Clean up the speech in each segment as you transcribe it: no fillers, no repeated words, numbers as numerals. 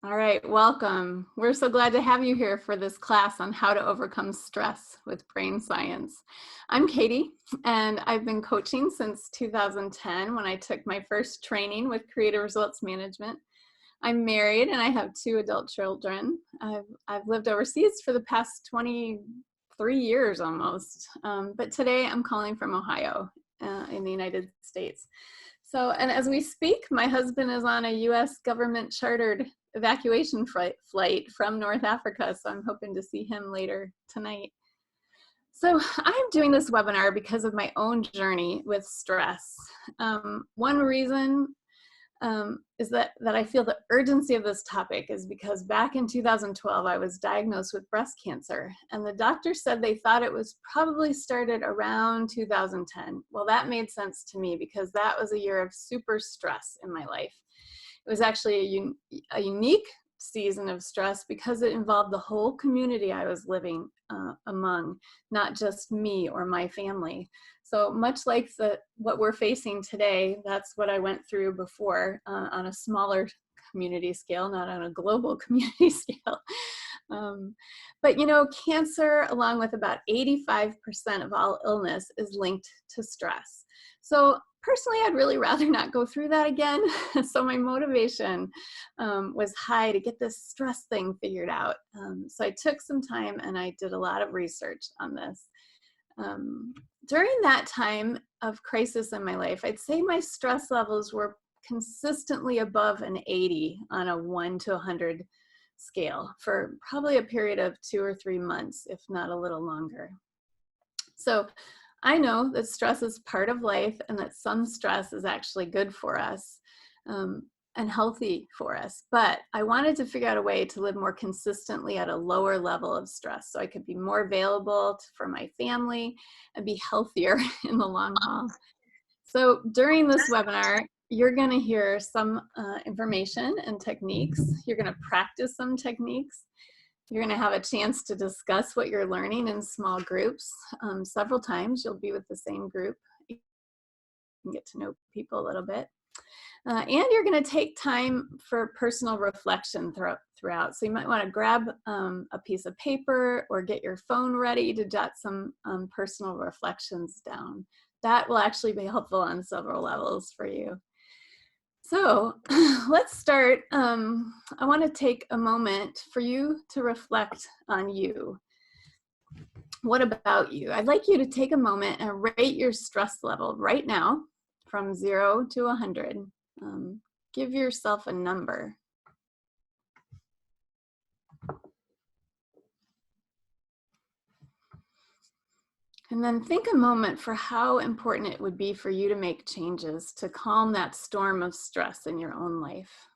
All right, welcome. We're so glad to have you here for this class on how to overcome stress with brain science. I'm Katie, and I've been coaching since 2010 when I took my first training with Creative Results Management. I'm married and I have 2 adult children. I've lived overseas for the past 23 years almost, but today I'm calling from Ohio in the United States. So, and as we speak, my husband is on a US government chartered evacuation flight from North Africa, so I'm hoping to see him later tonight. So I'm doing this webinar because of my own journey with stress. One reason is that I feel the urgency of this topic is because back in 2012, I was diagnosed with breast cancer, and the doctor said they thought it was probably started around 2010. Well, that made sense to me because that was a year of super stress in my life. It was actually a unique season of stress because it involved the whole community I was living among, not just me or my family. So much like what we're facing today, that's what I went through before on a smaller community scale, not on a global community scale. But you know, cancer, along with about 85% of all illness, is linked to stress. So personally, I'd really rather not go through that again. So my motivation was high to get this stress thing figured out. So I took some time and I did a lot of research on this. During that time of crisis in my life, I'd say my stress levels were consistently above an 80 on a 1 to 100 scale for probably a period of 2 or 3 months, if not a little longer. So I know that stress is part of life and that some stress is actually good for us and healthy for us. But I wanted to figure out a way to live more consistently at a lower level of stress so I could be more available for my family and be healthier in the long haul. So during this webinar, you're going to hear some information and techniques. You're going to practice some techniques. You're going to have a chance to discuss what you're learning in small groups. Several times you'll be with the same group. You can get to know people a little bit. And you're going to take time for personal reflection throughout. So you might want to grab a piece of paper or get your phone ready to jot some personal reflections down. That will actually be helpful on several levels for you. So let's start. I want to take a moment for you to reflect on you. What about you? I'd like you to take a moment and rate your stress level right now from 0 to 100. Give yourself a number. And then think a moment for how important it would be for you to make changes to calm that storm of stress in your own life.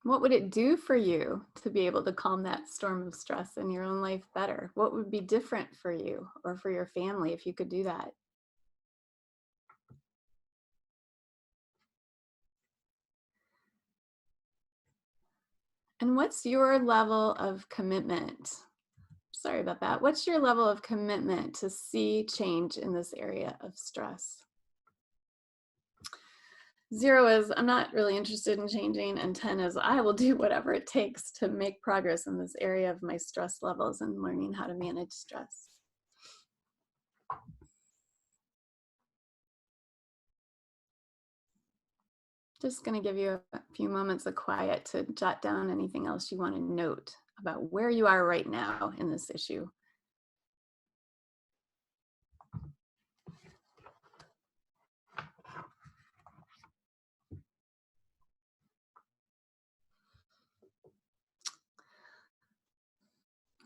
What would it do for you to be able to calm that storm of stress in your own life better? What would be different for you or for your family if you could do that? And what's your level of commitment? Sorry about that. What's your level of commitment to see change in this area of stress? 0 is, I'm not really interested in changing, and 10 is, I will do whatever it takes to make progress in this area of my stress levels and learning how to manage stress. Just going to give you a few moments of quiet to jot down anything else you want to note about where you are right now in this issue.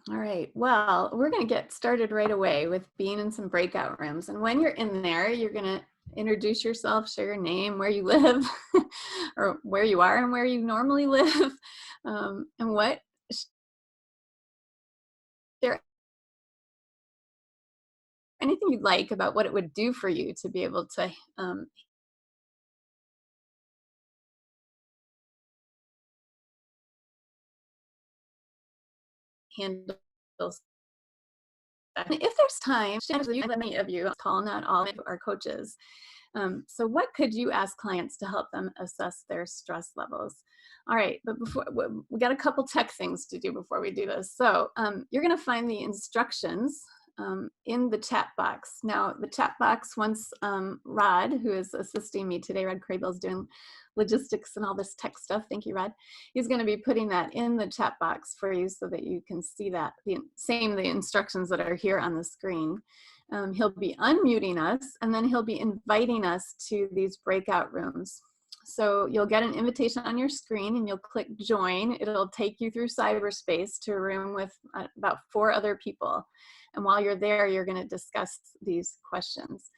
All right, well, we're going to get started right away with being in some breakout rooms. And when you're in there, you're going to introduce yourself, share your name, where you live, or where you are and where you normally live, and what share anything you'd like about what it would do for you to be able to handle And if there's time, many of you call, not all are coaches. So what could you ask clients to help them assess their stress levels? All right, but before, we got a couple tech things to do before we do this. So you're gonna find the instructions in the chat box. Now the chat box, once Rod, who is assisting me today, Rod Crabill's doing logistics and all this tech stuff, thank you Rod, he's going to be putting that in the chat box for you so that you can see that, the instructions that are here on the screen. He'll be unmuting us, and then he'll be inviting us to these breakout rooms. So you'll get an invitation on your screen and you'll click join. It'll take you through cyberspace to a room with about 4 other people. And while you're there, you're going to discuss these questions.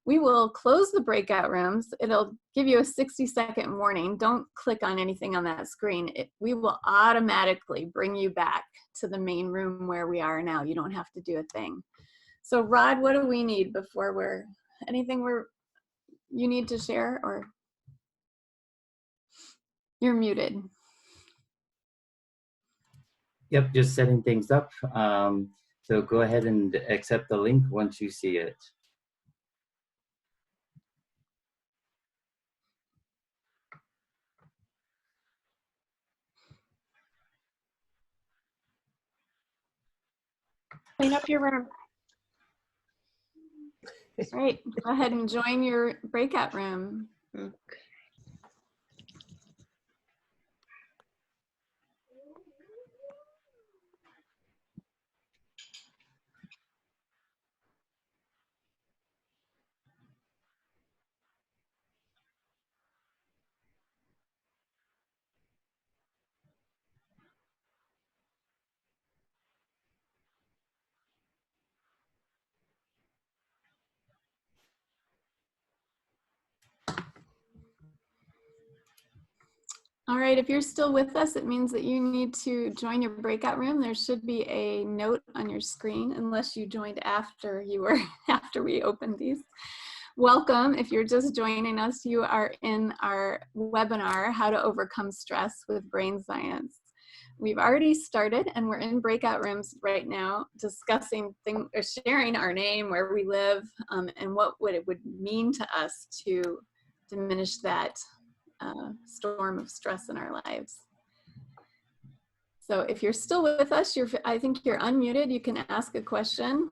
We will close the breakout rooms. It'll give you a 60-second warning. Don't click on anything on that screen. We will automatically bring you back to the main room where we are now. You don't have to do a thing. So Rod, what do we need before anything you need to share, or you're muted? Yep, just setting things up. So go ahead and accept the link once you see it. Clean up your room. All right, go ahead and join your breakout room. Okay. All right, if you're still with us, it means that you need to join your breakout room. There should be a note on your screen, unless you joined after we opened these. Welcome. If you're just joining us, you are in our webinar, How to Overcome Stress with Brain Science. We've already started, and we're in breakout rooms right now discussing things, or sharing our name, where we live, and what it would mean to us to diminish that storm of stress in our lives. So if you're still with us, I think you're unmuted. You can ask a question.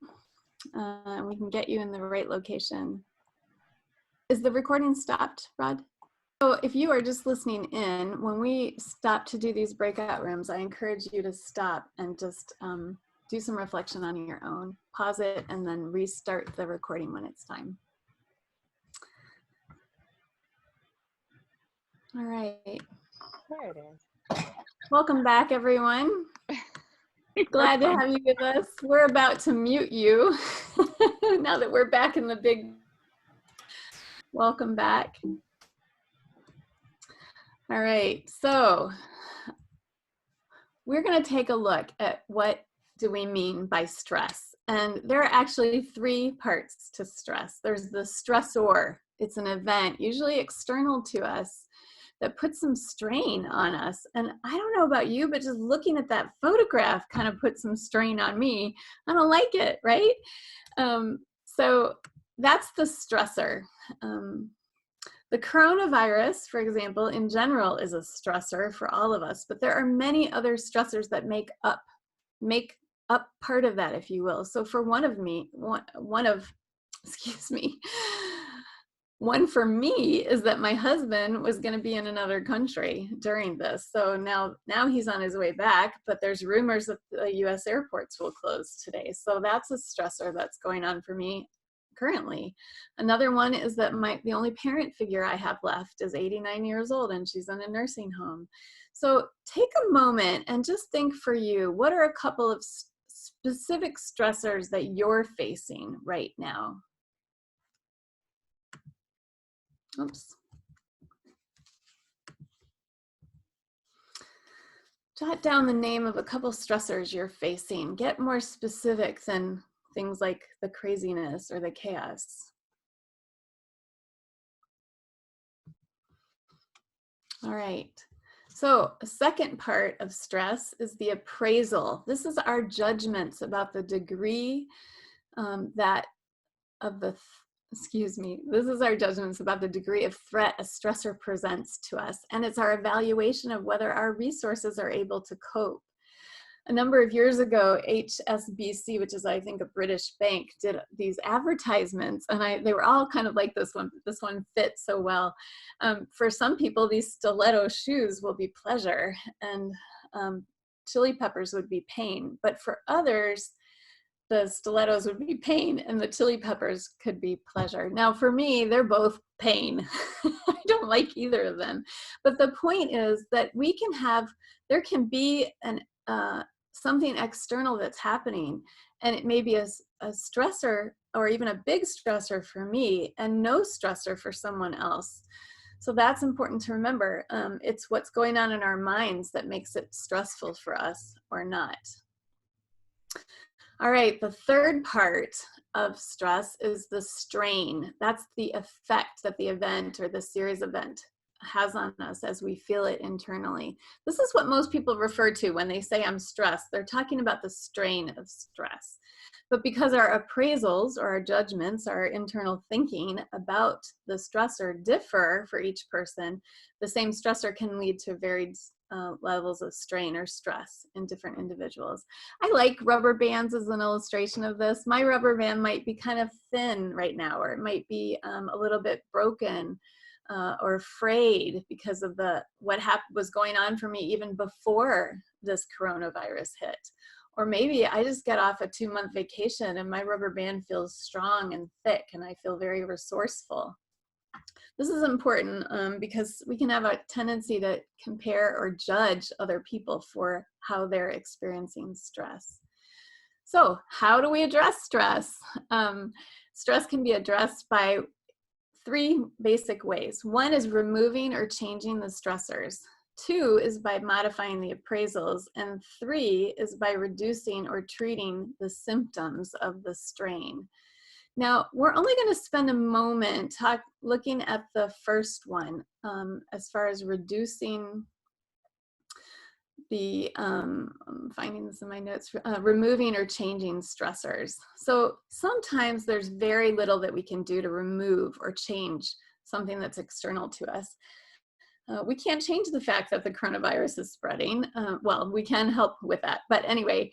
We can get you in the right location. Is the recording stopped, Rod? So if you are just listening in, when we stop to do these breakout rooms, I encourage you to stop and just do some reflection on your own. Pause it and then restart the recording when it's time. All right. There it is. Welcome back, everyone. Glad to have you with us. We're about to mute you now that we're back in the big. Welcome back. All right, so we're going to take a look at what do we mean by stress. And there are actually 3 parts to stress. There's the stressor. It's an event, usually external to us, that puts some strain on us. And I don't know about you, but just looking at that photograph kind of put some strain on me. I don't like it, right? So that's the stressor. The coronavirus, for example, in general is a stressor for all of us, but there are many other stressors that make up part of that, if you will. So for one for me is that my husband was going to be in another country during this. So now he's on his way back, but there's rumors that the US airports will close today. So that's a stressor that's going on for me currently. Another one is that the only parent figure I have left is 89 years old and she's in a nursing home. So take a moment and just think for you, what are a couple of specific stressors that you're facing right now? Oops. Jot down the name of a couple stressors you're facing. Get more specific than things like the craziness or the chaos. All right. So a second part of stress is the appraisal. This is our judgments about the degree this is our judgments about the degree of threat a stressor presents to us. And it's our evaluation of whether our resources are able to cope. A number of years ago, HSBC, which is I think a British bank, did these advertisements, and they were all kind of like this one. This one fits so well. For some people, these stiletto shoes will be pleasure, and chili peppers would be pain. But for others, the stilettos would be pain, and the chili peppers could be pleasure. Now, for me, they're both pain. I don't like either of them. But the point is that there can be something external that's happening, and it may be a stressor or even a big stressor for me and no stressor for someone else. So that's important to remember. It's what's going on in our minds that makes it stressful for us or not. All right, the third part of stress is the strain. That's the effect that the event or the series event has on us as we feel it internally. This is what most people refer to when they say I'm stressed. They're talking about the strain of stress. But because our appraisals or our judgments, our internal thinking about the stressor differ for each person, the same stressor can lead to varied levels of strain or stress in different individuals. I like rubber bands as an illustration of this. My rubber band might be kind of thin right now, or it might be a little bit broken or frayed because of what was going on for me even before this coronavirus hit. Or maybe I just get off a 2-month vacation and my rubber band feels strong and thick and I feel very resourceful. This is important because we can have a tendency to compare or judge other people for how they're experiencing stress. So how do we address stress? Stress can be addressed by 3 basic ways. 1 is removing or changing the stressors. 2 is by modifying the appraisals. And 3 is by reducing or treating the symptoms of the strain. Now, we're only going to spend a moment looking at the first one as far as reducing the, I'm finding this in my notes, removing or changing stressors. So sometimes there's very little that we can do to remove or change something that's external to us. We can't change the fact that the coronavirus is spreading. Well, we can help with that. But anyway,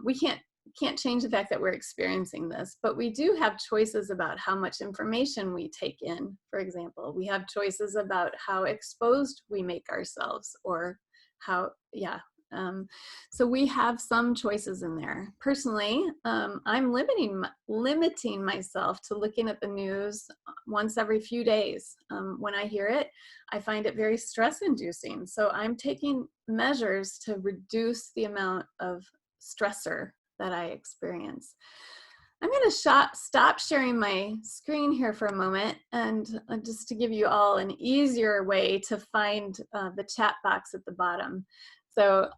we can't change the fact that we're experiencing this, but we do have choices about how much information we take in, for example. We have choices about how exposed we make ourselves or how, so we have some choices in there. Personally, I'm limiting myself to looking at the news once every few days. When I hear it, I find it very stress-inducing. So I'm taking measures to reduce the amount of stressor that I experience. I'm going to stop sharing my screen here for a moment, and just to give you all an easier way to find the chat box at the bottom. So,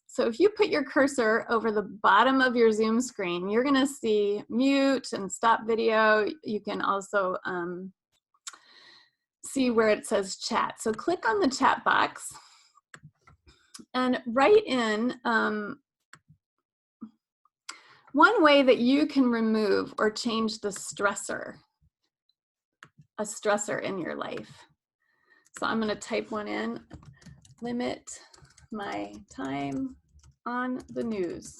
so if you put your cursor over the bottom of your Zoom screen, you're going to see mute and stop video. You can also see where it says chat. So click on the chat box and write in one way that you can remove or change the stressor, a stressor in your life. So I'm going to type one in, limit my time on the news.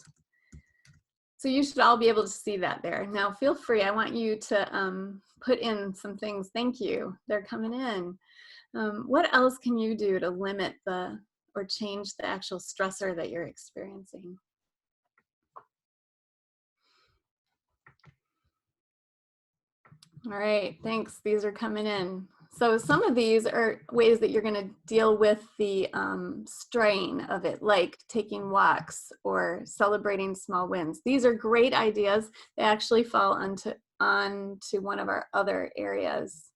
So you should all be able to see that there. Now feel free, I want you to put in some things. Thank you, they're coming in. What else can you do to limit or change the actual stressor that you're experiencing? All right, thanks. These are coming in. So some of these are ways that you're going to deal with the strain of it, like taking walks or celebrating small wins. These are great ideas. They actually fall onto one of our other areas.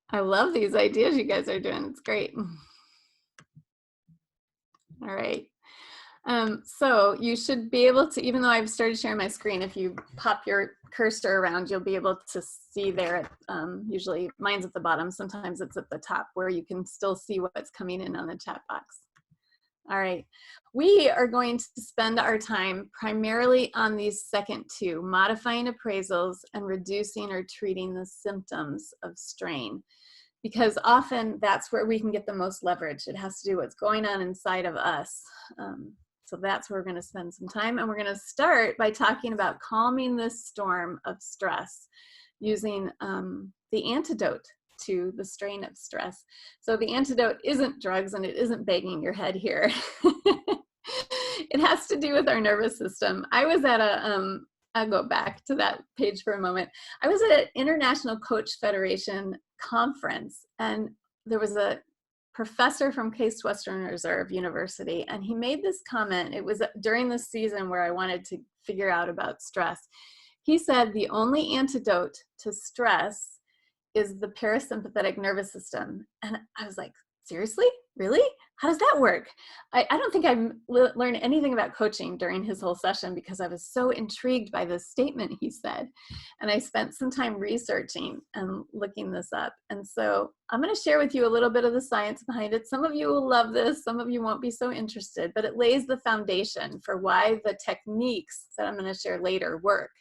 I love these ideas you guys are doing. It's great. All right. So you should be able to, even though I've started sharing my screen, if you pop your cursor around, you'll be able to see there. Usually mine's at the bottom. Sometimes it's at the top where you can still see what's coming in on the chat box. All right. We are going to spend our time primarily on these second two, modifying appraisals and reducing or treating the symptoms of strain. Because often that's where we can get the most leverage. It has to do with what's going on inside of us. So that's where we're going to spend some time. And we're going to start by talking about calming this storm of stress using the antidote to the strain of stress. So the antidote isn't drugs, and it isn't banging your head here. It has to do with our nervous system. I was at a, I'll go back to that page for a moment. I was at an International Coach Federation conference, and there was a professor from Case Western Reserve University, and he made this comment. It was during the season where I wanted to figure out about stress. He said the only antidote to stress is the parasympathetic nervous system. And I was like, seriously? Really? How does that work? I don't think I learned anything about coaching during his whole session because I was so intrigued by this statement he said. And I spent some time researching and looking this up. And so I'm going to share with you a little bit of the science behind it. Some of you will love this, some of you won't be so interested, but it lays the foundation for why the techniques that I'm going to share later work.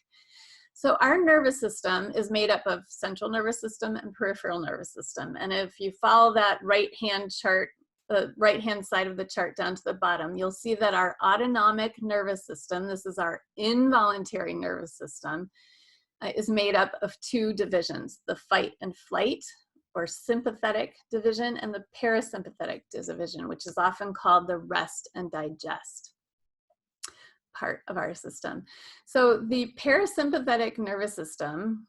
So our nervous system is made up of central nervous system and peripheral nervous system. And if you follow that right-hand chart, the right-hand side of the chart down to the bottom, you'll see that our autonomic nervous system, this is our involuntary nervous system, is made up of two divisions, the fight and flight, or sympathetic division, and the parasympathetic division, which is often called the rest and digest part of our system. So the parasympathetic nervous system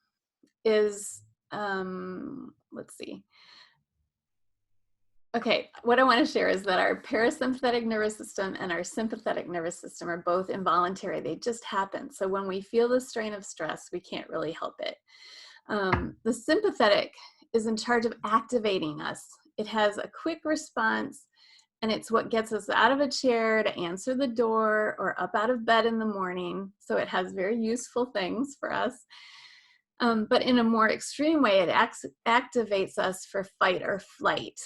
is, let's see. Okay, what I want to share is that our parasympathetic nervous system and our sympathetic nervous system are both involuntary. They just happen. So when we feel the strain of stress, we can't really help it. The sympathetic is in charge of activating us. It has a quick response, and it's what gets us out of a chair to answer the door or up out of bed in the morning. So it has very useful things for us. But in a more extreme way, it activates us for fight or flight.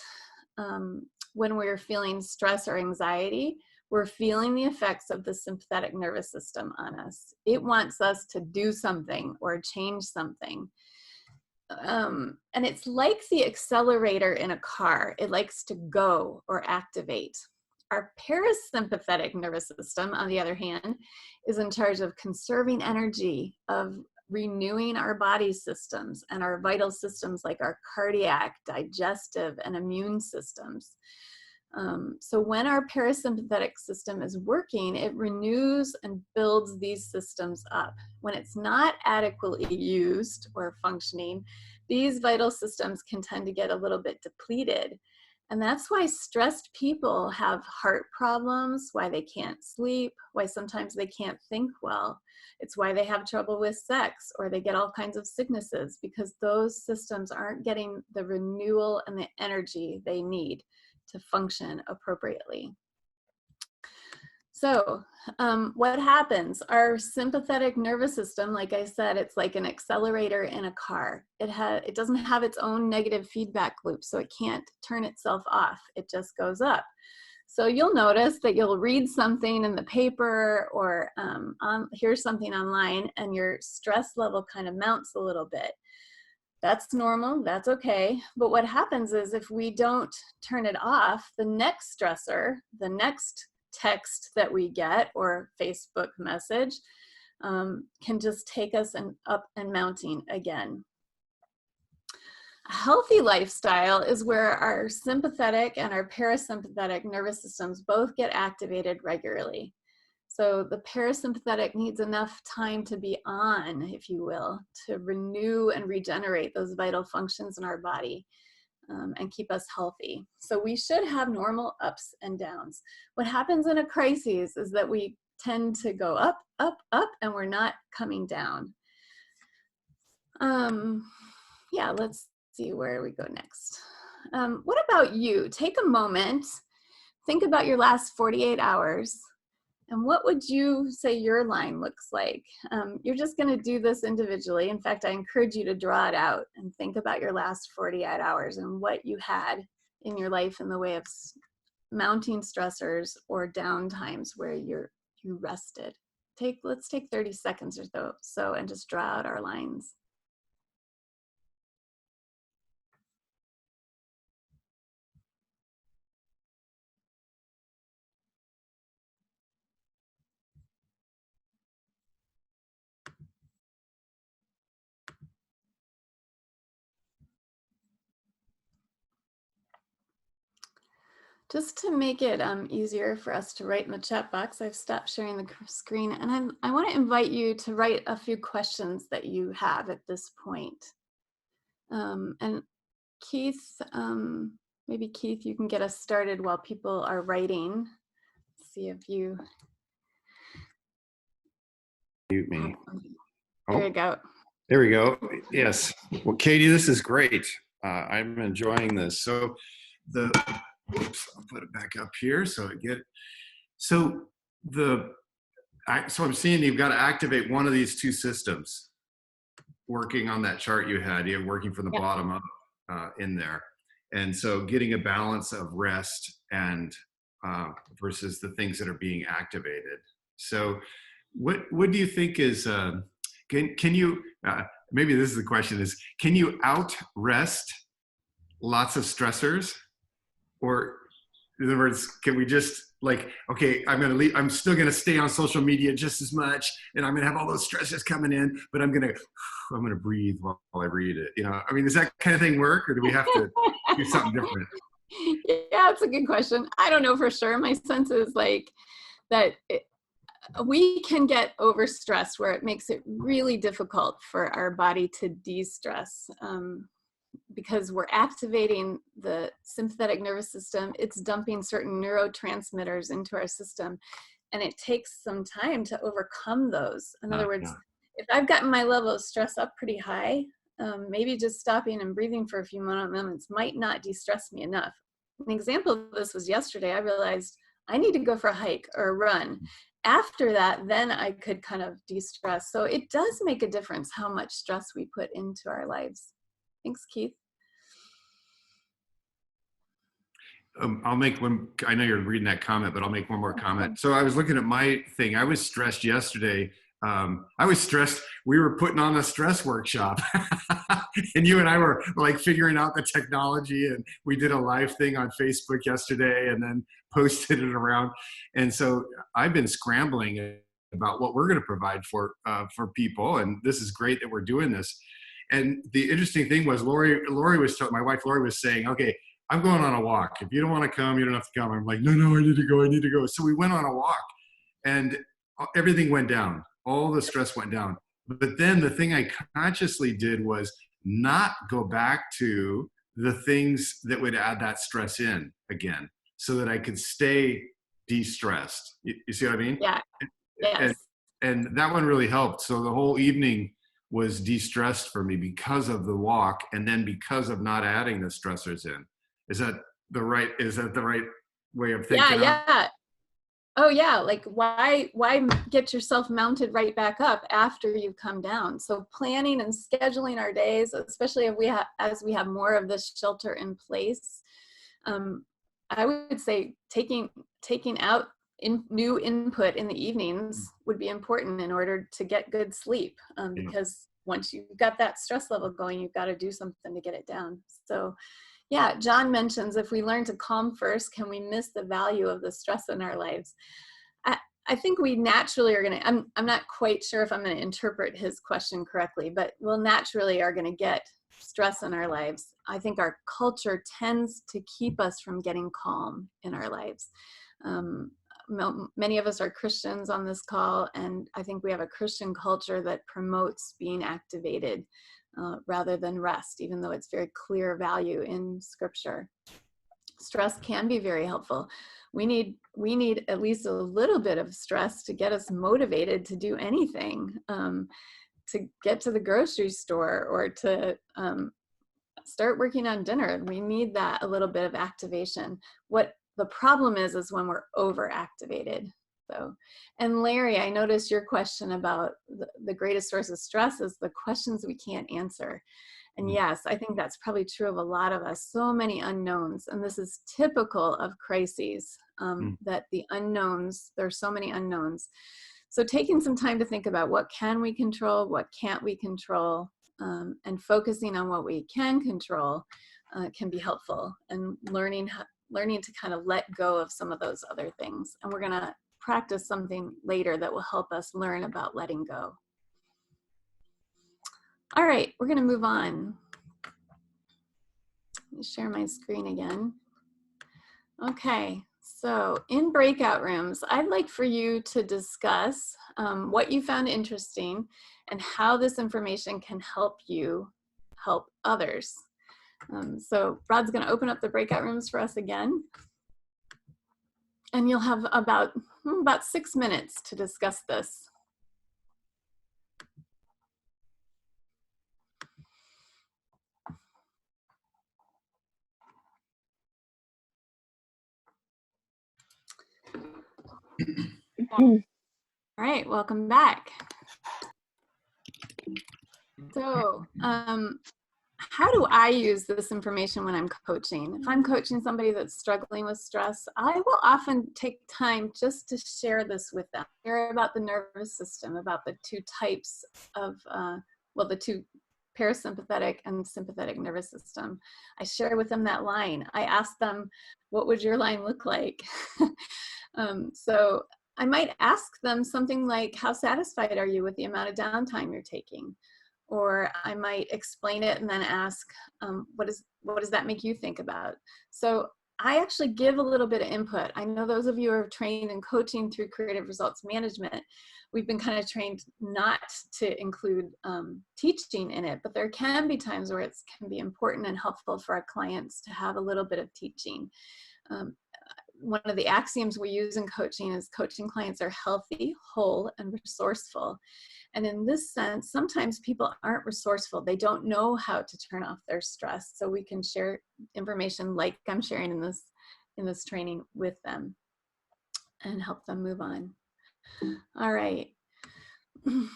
When we're feeling stress or anxiety, we're feeling the effects of the sympathetic nervous system on us. It wants us to do something or change something. And it's like the accelerator in a car. It likes to go or activate. Our parasympathetic nervous system, on the other hand, is in charge of conserving energy, of renewing our body systems and our vital systems like our cardiac, digestive, and immune systems. So when our parasympathetic system is working, it renews and builds these systems up. When it's not adequately used or functioning, these vital systems can tend to get a little bit depleted. And that's why stressed people have heart problems, why they can't sleep, why sometimes they can't think well. It's why they have trouble with sex, or they get all kinds of sicknesses, because those systems aren't getting the renewal and the energy they need to function appropriately. So what happens? Our sympathetic nervous system, like I said, it's like an accelerator in a car. It doesn't have its own negative feedback loop, so it can't turn itself off. It just goes up. So you'll notice that you'll read something in the paper or hear something online, and your stress level kind of mounts a little bit. That's normal, that's okay. But what happens is if we don't turn it off, the next stressor, the next text that we get or Facebook message can just take us up and mounting again. A healthy lifestyle is where our sympathetic and our parasympathetic nervous systems both get activated regularly. So the parasympathetic needs enough time to be on, if you will, to renew and regenerate those vital functions in our body and keep us healthy. So we should have normal ups and downs. What happens in a crisis is that we tend to go up, up, up, and we're not coming down. Yeah, let's see where we go next. What about you? Take a moment, think about your last 48 hours. And what would you say your line looks like? You're just going to do this individually. In fact, I encourage you to draw it out and think about your last 48 hours and what you had in your life in the way of mounting stressors or down times where you rested. Let's take 30 seconds or so and just draw out our lines. Just to make it easier for us to write in the chat box, I've stopped sharing the screen, and I want to invite you to write a few questions that you have at this point. And Keith, maybe Keith, you can get us started while people are writing. See if you Mute me. There you go. There we go. Yes. Well, Katie, this is great. I'm enjoying this. So oops, I'll put it back up here so I get it. So so I'm seeing you've got to activate one of these two systems working on that chart you had. You're working from the bottom up in there. And so getting a balance of rest and versus the things that are being activated. So what do you think is, can you, maybe this is the question is, can you out rest lots of stressors? Or in other words, can we just like, okay, I'm still going to stay on social media just as much, and I'm going to have all those stressors coming in, but I'm going to breathe while I read it. You know, I mean, does that kind of thing work, or do we have to do something different? Yeah, it's a good question. I don't know for sure. My sense is like that we can get overstressed where it makes it really difficult for our body to de-stress. Because we're activating the sympathetic nervous system, it's dumping certain neurotransmitters into our system, and it takes some time to overcome those. In other words, if I've gotten my level of stress up pretty high, maybe just stopping and breathing for a few moments might not de-stress me enough. An example of this was yesterday. I realized I need to go for a hike or a run. After that, then I could kind of de-stress. So it does make a difference how much stress we put into our lives. Thanks, Keith. I'll make one. I know you're reading that comment, but I'll make one more comment. So I was looking at my thing. I was stressed yesterday. I was stressed. We were putting on a stress workshop and you and I were like figuring out the technology, and we did a live thing on Facebook yesterday and then posted it around. And so I've been scrambling about what we're going to provide for people. And this is great that we're doing this. And the interesting thing was Lori was telling, my wife Lori was saying, okay, I'm going on a walk. If you don't want to come, you don't have to come. I'm like, no, I need to go. So we went on a walk and everything went down. All the stress went down. But then the thing I consciously did was not go back to the things that would add that stress in again, so that I could stay de-stressed. You see what I mean? Yeah. Yes. And that one really helped. So the whole evening was de-stressed for me because of the walk, and then because of not adding the stressors in. Is that the right way of thinking? Yeah. Oh yeah, like why get yourself mounted right back up after you've come down? So planning and scheduling our days, especially if as we have more of this shelter in place, I would say taking out new input in the evenings would be important in order to get good sleep, because once you've got that stress level going, you've got to do something to get it down. So yeah, John mentions if we learn to calm first, can we miss the value of the stress in our lives? I think we naturally are going to, I'm not quite sure if I'm going to interpret his question correctly, but we'll naturally are going to get stress in our lives. I think our culture tends to keep us from getting calm in our lives. Many of us are Christians on this call, and I think we have a Christian culture that promotes being activated rather than rest, even though it's very clear value in Scripture. Stress can be very helpful. We need at least a little bit of stress to get us motivated to do anything, to get to the grocery store or to start working on dinner. We need that a little bit of activation. What the problem is when we're overactivated. though. And Larry, I noticed your question about the greatest source of stress is the questions we can't answer. And yes, I think that's probably true of a lot of us. So many unknowns, and this is typical of crises, that the unknowns, there are so many unknowns. So taking some time to think about what can we control, what can't we control, and focusing on what we can control can be helpful, and learning to kind of let go of some of those other things. And we're going to practice something later that will help us learn about letting go. All right, we're going to move on. Let me share my screen again. Okay, so in breakout rooms, I'd like for you to discuss what you found interesting and how this information can help you help others. So Rod's going to open up the breakout rooms for us again. And you'll have about 6 minutes to discuss this. All right, welcome back. So how do I use this information when I'm coaching? If I'm coaching somebody that's struggling with stress, I will often take time just to share this with them. Share about the nervous system, about the two types of, well, the two parasympathetic and sympathetic nervous system. I share with them that line. I ask them, what would your line look like? So I might ask them something like, how satisfied are you with the amount of downtime you're taking? Or I might explain it and then ask, what does that make you think about? So I actually give a little bit of input. I know those of you who are trained in coaching through creative results management, we've been kind of trained not to include teaching in it, but there can be times where it can be important and helpful for our clients to have a little bit of teaching. One of the axioms we use in coaching is coaching clients are healthy, whole, and resourceful. And in this sense, sometimes people aren't resourceful. They don't know how to turn off their stress. So we can share information like I'm sharing in this training with them and help them move on. All right.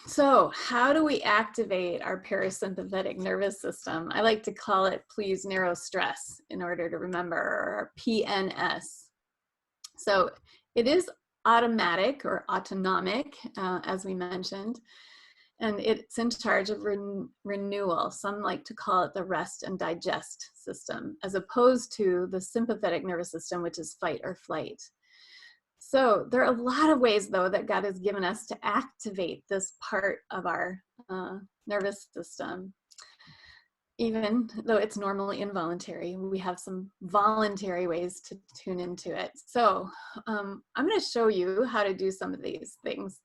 So how do we activate our parasympathetic nervous system? I like to call it please narrow stress in order to remember, or PNS. So it is automatic or autonomic, as we mentioned, and it's in charge of renewal. Some like to call it the rest and digest system, as opposed to the sympathetic nervous system, which is fight or flight. So there are a lot of ways, though, that God has given us to activate this part of our nervous system. Even though it's normally involuntary, we have some voluntary ways to tune into it. So I'm going to show you how to do some of these things.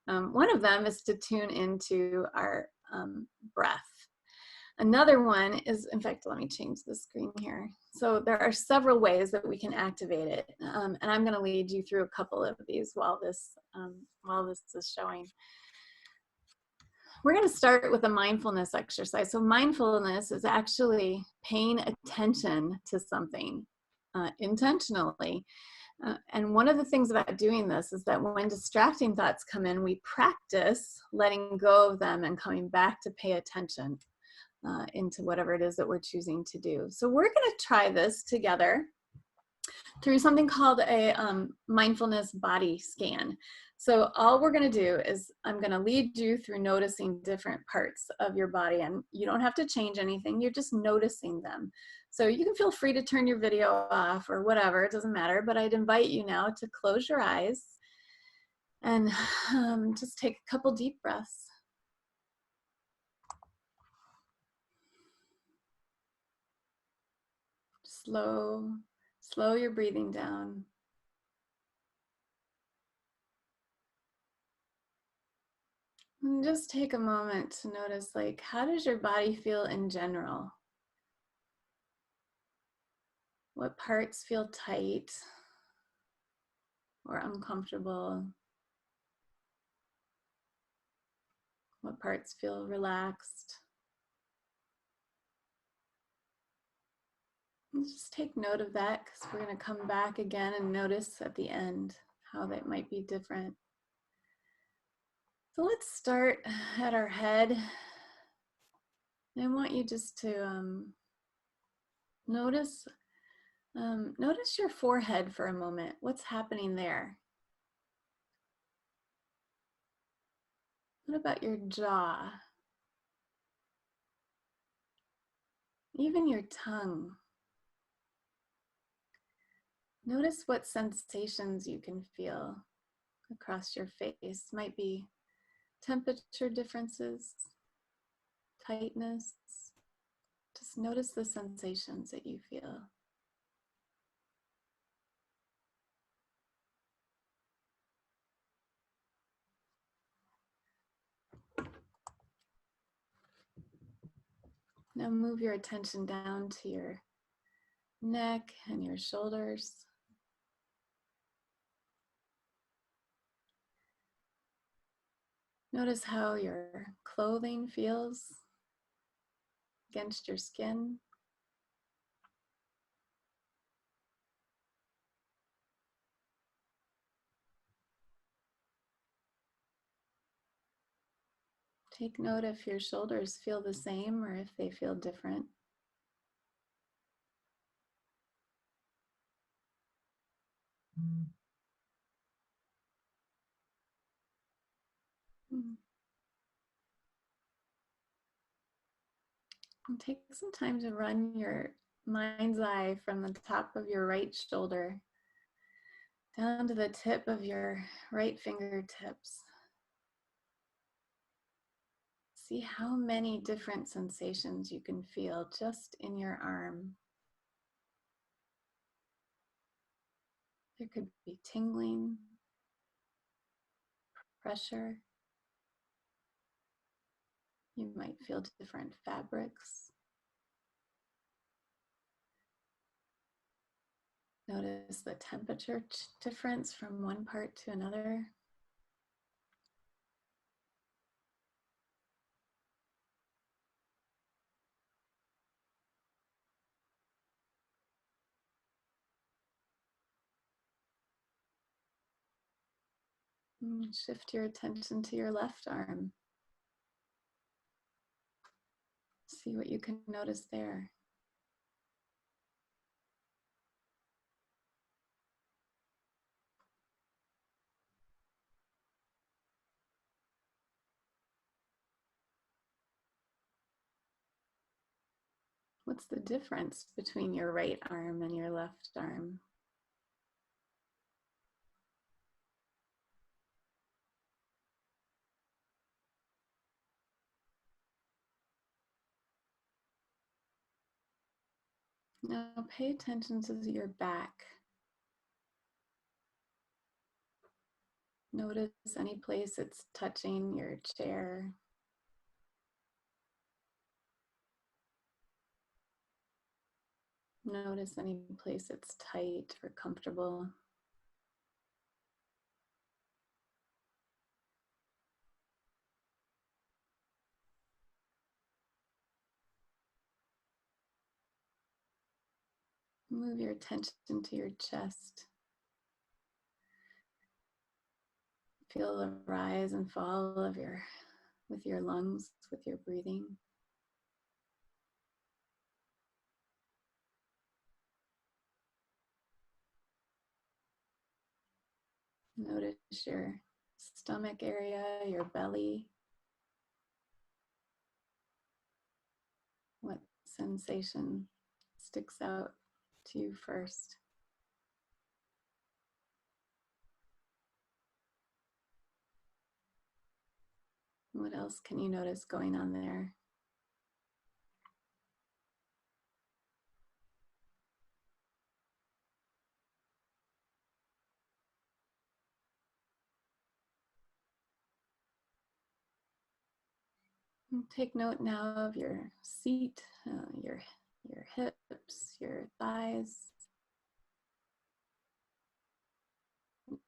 One of them is to tune into our breath. Another one is, in fact, let me change the screen here. So there are several ways that we can activate it. And I'm going to lead you through a couple of these while this is showing. We're going to start with a mindfulness exercise. So mindfulness is actually paying attention to something intentionally. And one of the things about doing this is that when distracting thoughts come in, we practice letting go of them and coming back to pay attention into whatever it is that we're choosing to do. So we're going to try this together through something called a mindfulness body scan. So all we're going to do is I'm going to lead you through noticing different parts of your body, and you don't have to change anything. You're just noticing them. So you can feel free to turn your video off or whatever, it doesn't matter, but I'd invite you now to close your eyes and just take a couple deep breaths. Slow your breathing down. And just take a moment to notice, like, how does your body feel in general? What parts feel tight or uncomfortable? What parts feel relaxed? And just take note of that, because we're going to come back again and notice at the end how that might be different. So let's start at our head. And I want you just to notice your forehead for a moment. What's happening there? What about your jaw? Even your tongue. Notice what sensations you can feel across your face. Might be temperature differences, tightness. Just notice the sensations that you feel. Now move your attention down to your neck and your shoulders. Notice how your clothing feels against your skin. Take note if your shoulders feel the same or if they feel different. And take some time to run your mind's eye from the top of your right shoulder down to the tip of your right fingertips. See how many different sensations you can feel just in your arm. There could be tingling, pressure. You might feel different fabrics. Notice the temperature difference from one part to another. Shift your attention to your left arm. See what you can notice there. What's the difference between your right arm and your left arm? Now pay attention to your back. Notice any place it's touching your chair. Notice any place it's tight or comfortable. Move your attention to your chest. Feel the rise and fall of with your lungs, with your breathing. Notice your stomach area, your belly. What sensation sticks out to you first? What else can you notice going on there? And take note now of your seat, your hips, your thighs.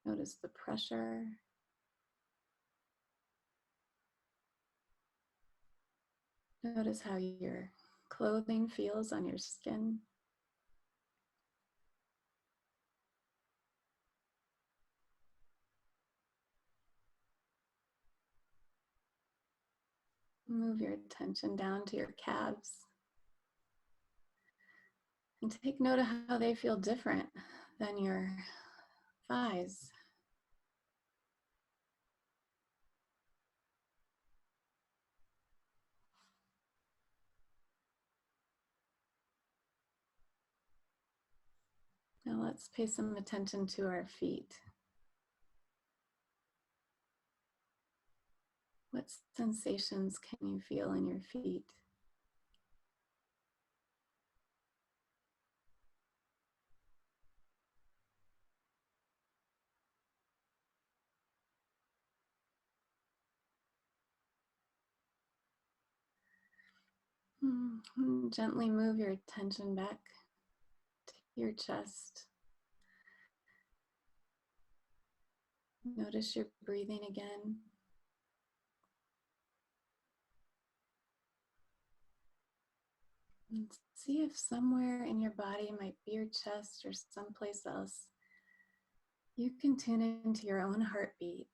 Notice the pressure. Notice how your clothing feels on your skin. Move your attention down to your calves. And take note of how they feel different than your thighs. Now let's pay some attention to our feet. What sensations can you feel in your feet? Gently move your attention back to your chest. Notice your breathing again. And see if somewhere in your body, might be your chest or someplace else, you can tune into your own heartbeat.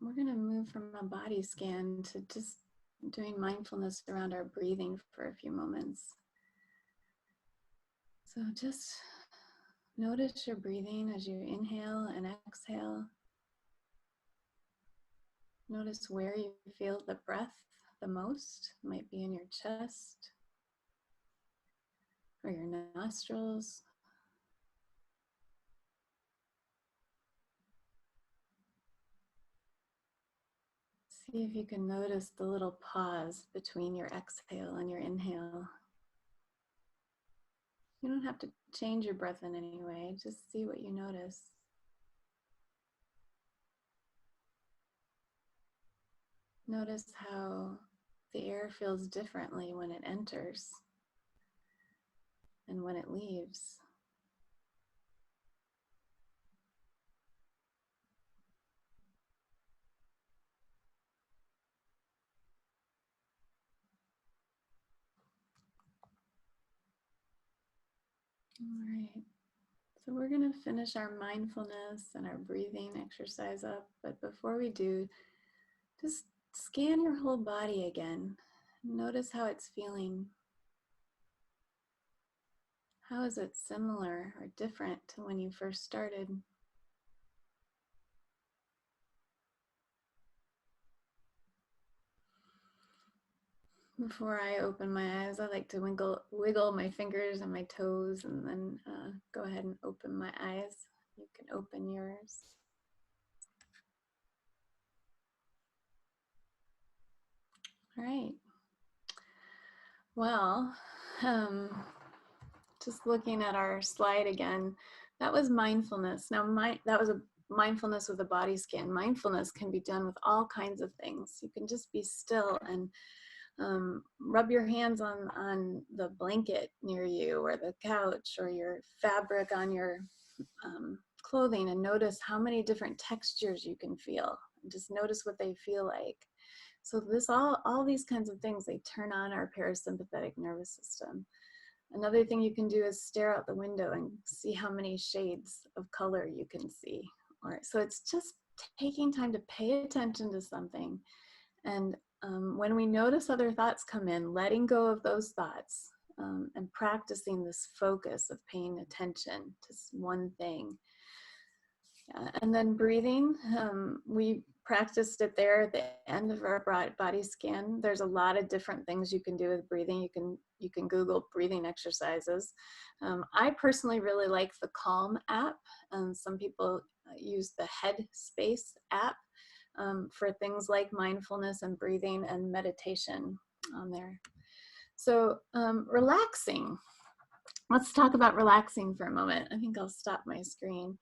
We're going to move from a body scan to just doing mindfulness around our breathing for a few moments. So just notice your breathing as you inhale and exhale. Notice where you feel the breath the most. It might be in your chest or your nostrils. See if you can notice the little pause between your exhale and your inhale. You don't have to change your breath in any way, just see what you notice. Notice how the air feels differently when it enters and when it leaves. All right, so we're going to finish our mindfulness and our breathing exercise up, but before we do, just scan your whole body again. Notice how it's feeling. How is it similar or different to when you first started? Before I open my eyes, I like to wiggle my fingers and my toes and then go ahead and open my eyes. You can open yours. All right. Well, just looking at our slide again, that was mindfulness. Now, that was a mindfulness with a body scan. Mindfulness can be done with all kinds of things. You can just be still and rub your hands on the blanket near you or the couch or your fabric on your clothing and notice how many different textures you can feel. Just notice what they feel like. So all these kinds of things, they turn on our parasympathetic nervous system. Another thing you can do is stare out the window and see how many shades of color you can see. So it's just taking time to pay attention to something. And when we notice other thoughts come in, letting go of those thoughts and practicing this focus of paying attention to one thing. And then breathing, we practiced it there at the end of our body scan. There's a lot of different things you can do with breathing. You can Google breathing exercises. I personally really like the Calm app, and some people use the Headspace app for things like mindfulness and breathing and meditation on there. So relaxing. Let's talk about relaxing for a moment. I think I'll stop my screen.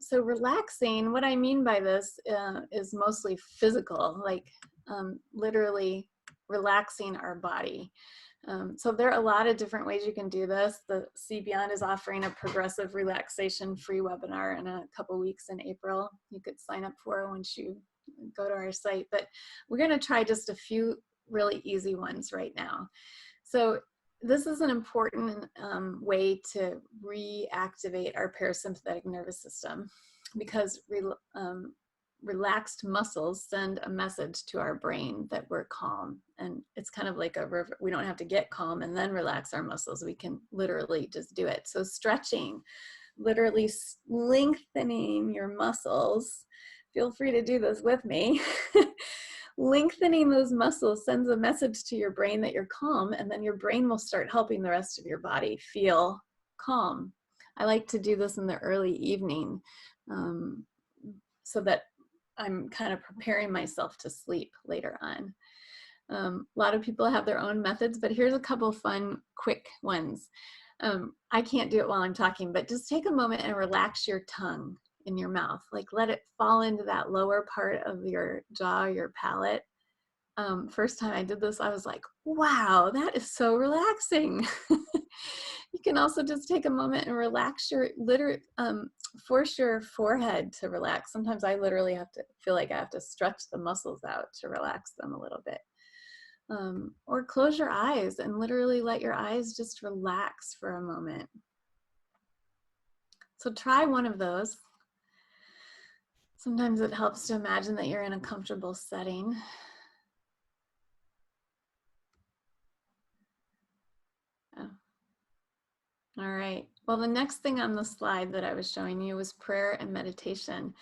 So relaxing, what I mean by this is mostly physical, like literally relaxing our body. So there are a lot of different ways you can do this. The See Beyond is offering a progressive relaxation free webinar in a couple weeks in April. You could sign up for it once you go to our site, but we're going to try just a few really easy ones right now. So this is an important way to reactivate our parasympathetic nervous system, because relaxed muscles send a message to our brain that we're calm. And it's kind of like a river. We don't have to get calm and then relax our muscles. We can literally just do it. So stretching, literally lengthening your muscles. Feel free to do this with me. Lengthening those muscles sends a message to your brain that you're calm, and then your brain will start helping the rest of your body feel calm. I like to do this in the early evening so that I'm kind of preparing myself to sleep later on. A lot of people have their own methods, but here's a couple fun, quick ones. I can't do it while I'm talking, but just take a moment and relax your tongue in your mouth. Like, let it fall into that lower part of your jaw, your palate. First time I did this, I was like, wow, that is so relaxing. You can also just take a moment and relax your, force your forehead to relax. Sometimes I literally feel like I have to stretch the muscles out to relax them a little bit. Or close your eyes and literally let your eyes just relax for a moment. So try one of those. Sometimes it helps to imagine that you're in a comfortable setting. Oh. All right. Well, the next thing on the slide that I was showing you was prayer and meditation.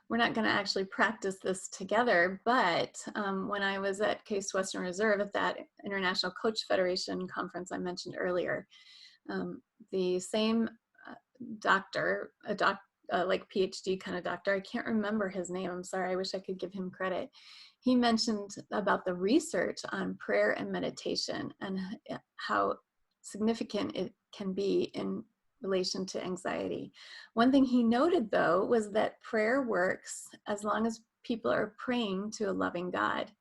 We're not going to actually practice this together, but when I was at Case Western Reserve at that International Coach Federation conference I mentioned earlier, the same doctor, like PhD kind of doctor, I can't remember his name, I'm sorry, I wish I could give him credit. He mentioned about the research on prayer and meditation and how significant it can be in relation to anxiety. One thing he noted, though, was that prayer works as long as people are praying to a loving God,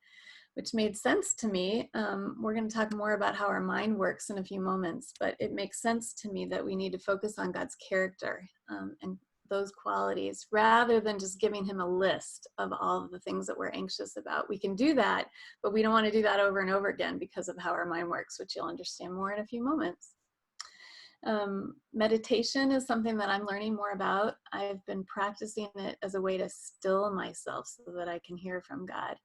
which made sense to me. We're going to talk more about how our mind works in a few moments, but it makes sense to me that we need to focus on God's character and those qualities rather than just giving him a list of all of the things that we're anxious about. We can do that, but we don't want to do that over and over again because of how our mind works, which you'll understand more in a few moments. Meditation is something that I'm learning more about. I've been practicing it as a way to still myself so that I can hear from God.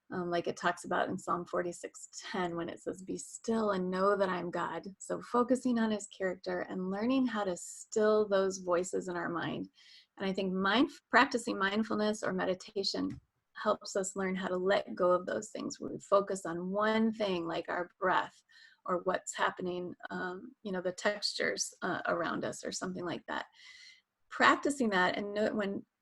Like it talks about in Psalm 46:10 when it says, be still and know that I'm God. So focusing on his character and learning how to still those voices in our mind. And I think practicing mindfulness or meditation helps us learn how to let go of those things. We focus on one thing like our breath or what's happening, the textures around us or something like that. Practicing that and know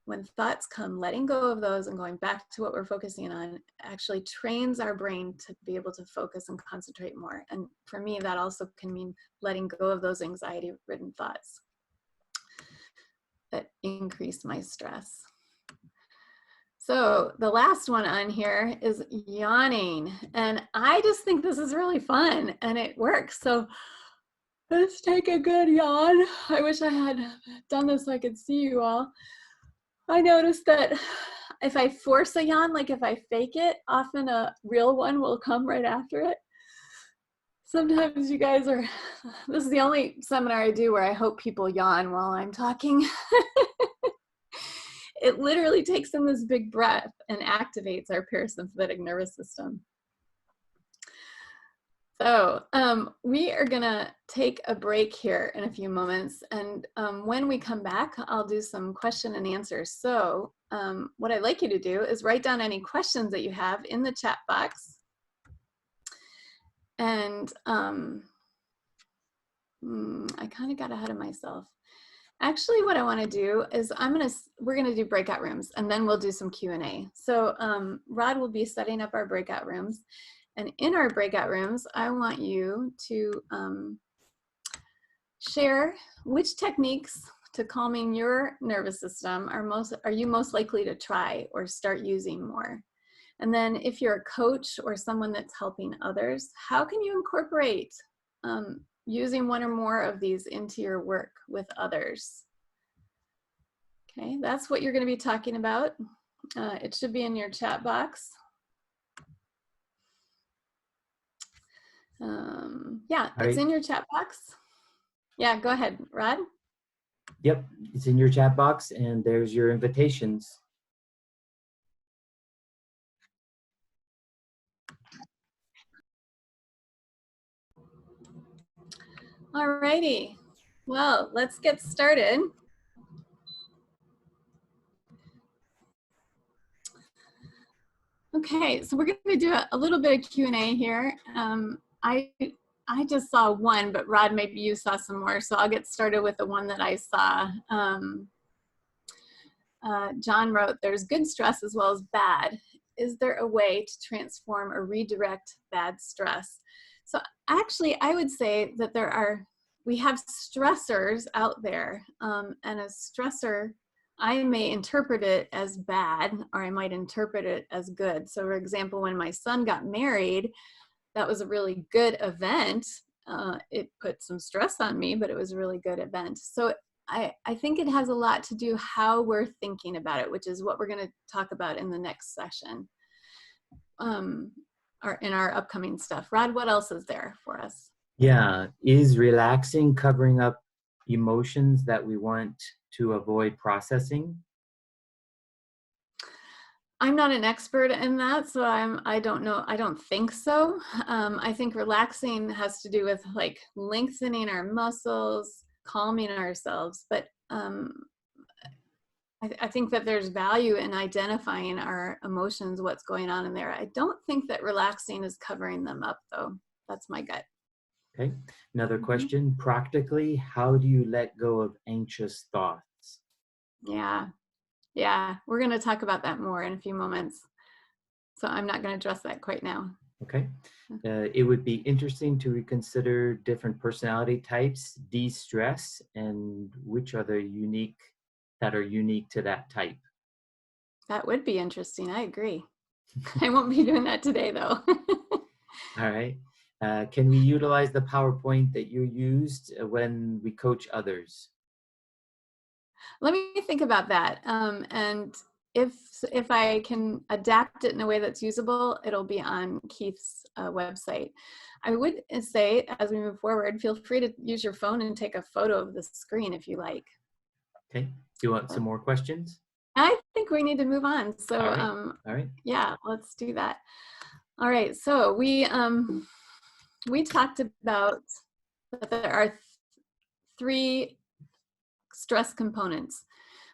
when thoughts come, letting go of those and going back to what we're focusing on actually trains our brain to be able to focus and concentrate more. And for me, that also can mean letting go of those anxiety-ridden thoughts that increase my stress. So the last one on here is yawning. And I just think this is really fun and it works. So let's take a good yawn. I wish I had done this so I could see you all. I noticed that if I force a yawn, like if I fake it, often a real one will come right after it. Sometimes you guys this is the only seminar I do where I hope people yawn while I'm talking. It literally takes in this big breath and activates our parasympathetic nervous system. So we are gonna take a break here in a few moments, and when we come back, I'll do some question and answers. So what I'd like you to do is write down any questions that you have in the chat box. And I kind of got ahead of myself. Actually, what I want to do is we're gonna do breakout rooms, and then we'll do some Q&A. So Rod will be setting up our breakout rooms. And in our breakout rooms, I want you to share which techniques to calming your nervous system are you most likely to try or start using more. And then if you're a coach or someone that's helping others, how can you incorporate using one or more of these into your work with others? Okay, that's what you're going to be talking about. It should be in your chat box. Yeah, it's in your chat box. Yeah, go ahead, Rod. Yep, it's in your chat box, and there's your invitations. All righty. Well, let's get started. Okay, so we're going to do a little bit of Q&A here. I just saw one, but Rod, maybe you saw some more, so I'll get started with the one that I saw. John wrote, "There's good stress as well as bad. Is there a way to transform or redirect bad stress?" So actually, I would say that we have stressors out there, and a stressor, I may interpret it as bad, or I might interpret it as good. So for example, when my son got married, that was a really good event. It put some stress on me, but it was a really good event. So I think it has a lot to do how we're thinking about it, which is what we're going to talk about in the next session, or in our upcoming stuff. Rod, what else is there for us? Yeah, is relaxing covering up emotions that we want to avoid processing? I'm not an expert in that, so I don't know. I don't think so. I think relaxing has to do with like lengthening our muscles, calming ourselves. But I think that there's value in identifying our emotions, what's going on in there. I don't think that relaxing is covering them up, though. That's my gut. Okay, another question. Practically, how do you let go of anxious thoughts? Yeah, we're going to talk about that more in a few moments. So I'm not going to address that quite now. Okay. It would be interesting to reconsider different personality types, de-stress, and which are the unique to that type. That would be interesting. I agree. I won't be doing that today, though. All right. Can we utilize the PowerPoint that you used when we coach others? Let me think about that. And if I can adapt it in a way that's usable, it'll be on Keith's website. I would say, as we move forward, feel free to use your phone and take a photo of the screen if you like. Okay. Do you want some more questions? I think we need to move on. So, All right. Yeah, let's do that. All right. So we talked about that there are 3 stress components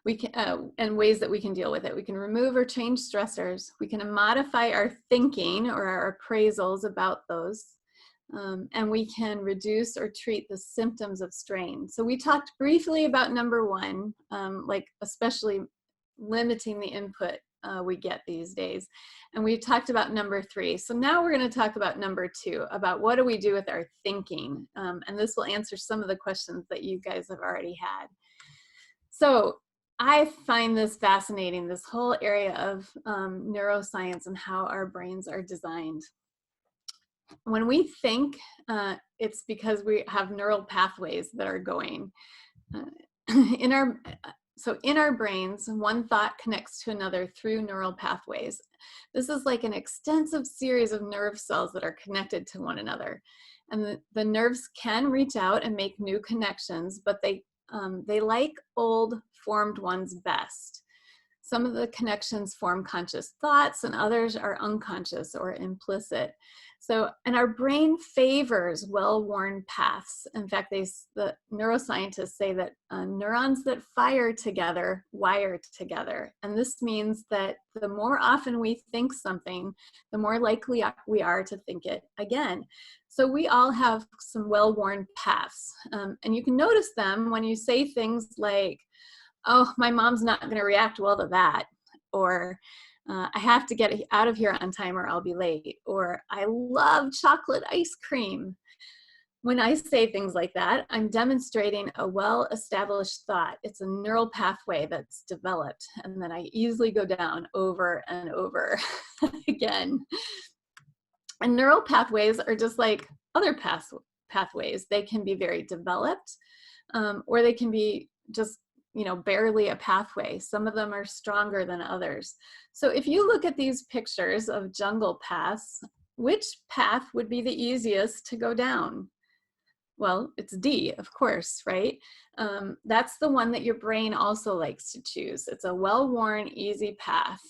we can and ways that we can deal with it. We can remove or change stressors. We can modify our thinking or our appraisals about those. And we can reduce or treat the symptoms of strain. So we talked briefly about number 1, like especially limiting the input we get these days. And we talked about number 3. So now we're going to talk about number 2, about what do we do with our thinking. And this will answer some of the questions that you guys have already had. So I find this fascinating, this whole area of neuroscience and how our brains are designed. When we think, it's because we have neural pathways that are going. In our brains, one thought connects to another through neural pathways. This is like an extensive series of nerve cells that are connected to one another. And the nerves can reach out and make new connections, but they like old formed ones best. Some of the connections form conscious thoughts and others are unconscious or implicit. So, and our brain favors well-worn paths. In fact, the neuroscientists say that neurons that fire together wire together. And this means that the more often we think something, the more likely we are to think it again. So we all have some well-worn paths. And you can notice them when you say things like, "Oh, my mom's not going to react well to that," or "I have to get out of here on time or I'll be late," or "I love chocolate ice cream." When I say things like that, I'm demonstrating a well-established thought. It's a neural pathway that's developed and that I easily go down over and over again. And neural pathways are just like other pathways. They can be very developed, or they can be just, you know, barely a pathway. Some of them are stronger than others. So if you look at these pictures of jungle paths, which path would be the easiest to go down? Well, it's D, of course, right? That's the one that your brain also likes to choose. It's a well-worn, easy path.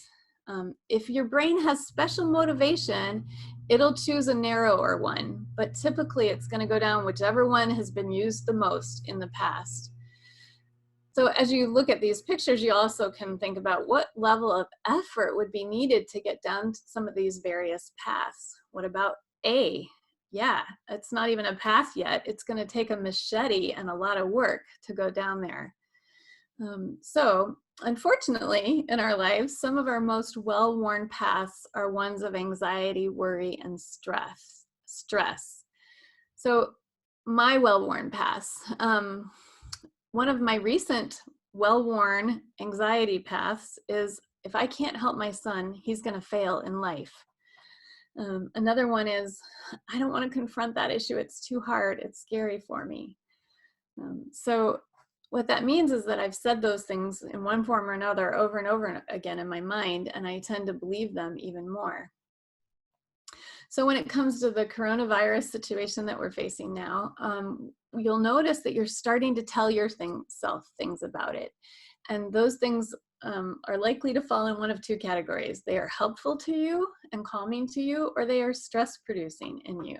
If your brain has special motivation, it'll choose a narrower one, but typically it's going to go down whichever one has been used the most in the past. So as you look at these pictures, you also can think about what level of effort would be needed to get down to some of these various paths. What about A? Yeah, it's not even a path yet. It's going to take a machete and a lot of work to go down there. So unfortunately, in our lives, some of our most well-worn paths are ones of anxiety, worry, and stress. So my well-worn paths, one of my recent well-worn anxiety paths is, if I can't help my son, he's going to fail in life. Another one is, I don't want to confront that issue. It's too hard. It's scary for me. So what that means is that I've said those things in one form or another over and over again in my mind, and I tend to believe them even more. So when it comes to the coronavirus situation that we're facing now, you'll notice that you're starting to tell yourself things about it. And those things are likely to fall in one of two categories. They are helpful to you and calming to you, or they are stress producing in you.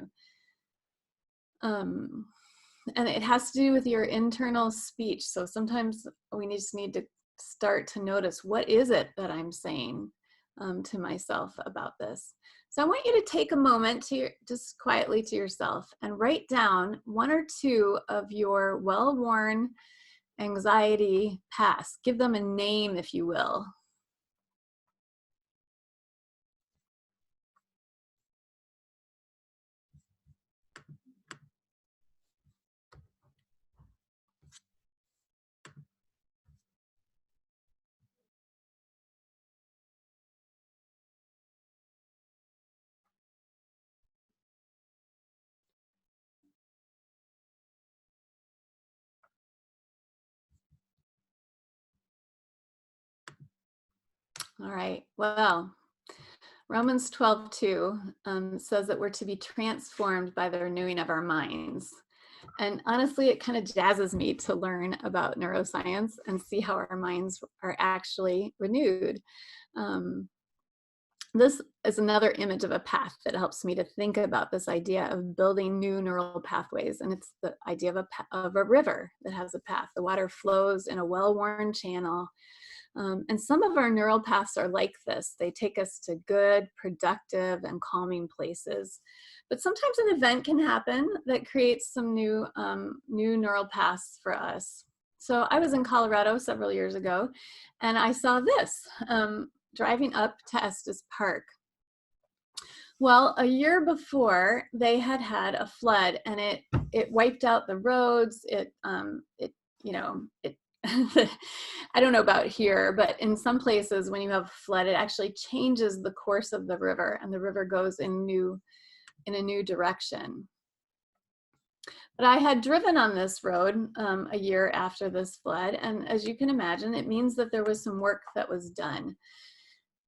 And it has to do with your internal speech. So sometimes we just need to start to notice, what is it that I'm saying to myself about this? So I want you to take a moment to just quietly to yourself and write down one or two of your well-worn anxiety paths. Give them a name, if you will. All right, well, Romans 12:2 says that we're to be transformed by the renewing of our minds. And honestly, it kind of jazzes me to learn about neuroscience and see how our minds are actually renewed. This is another image of a path that helps me to think about this idea of building new neural pathways. And it's the idea of a river that has a path. The water flows in a well-worn channel. And some of our neural paths are like this. They take us to good, productive, and calming places. But sometimes an event can happen that creates some new neural paths for us. So I was in Colorado several years ago, and I saw this driving up to Estes Park. Well, a year before, they had had a flood, and it wiped out the roads. I don't know about here, but in some places when you have flood, it actually changes the course of the river, and the river goes in a new direction. But I had driven on this road a year after this flood, and as you can imagine, it means that there was some work that was done.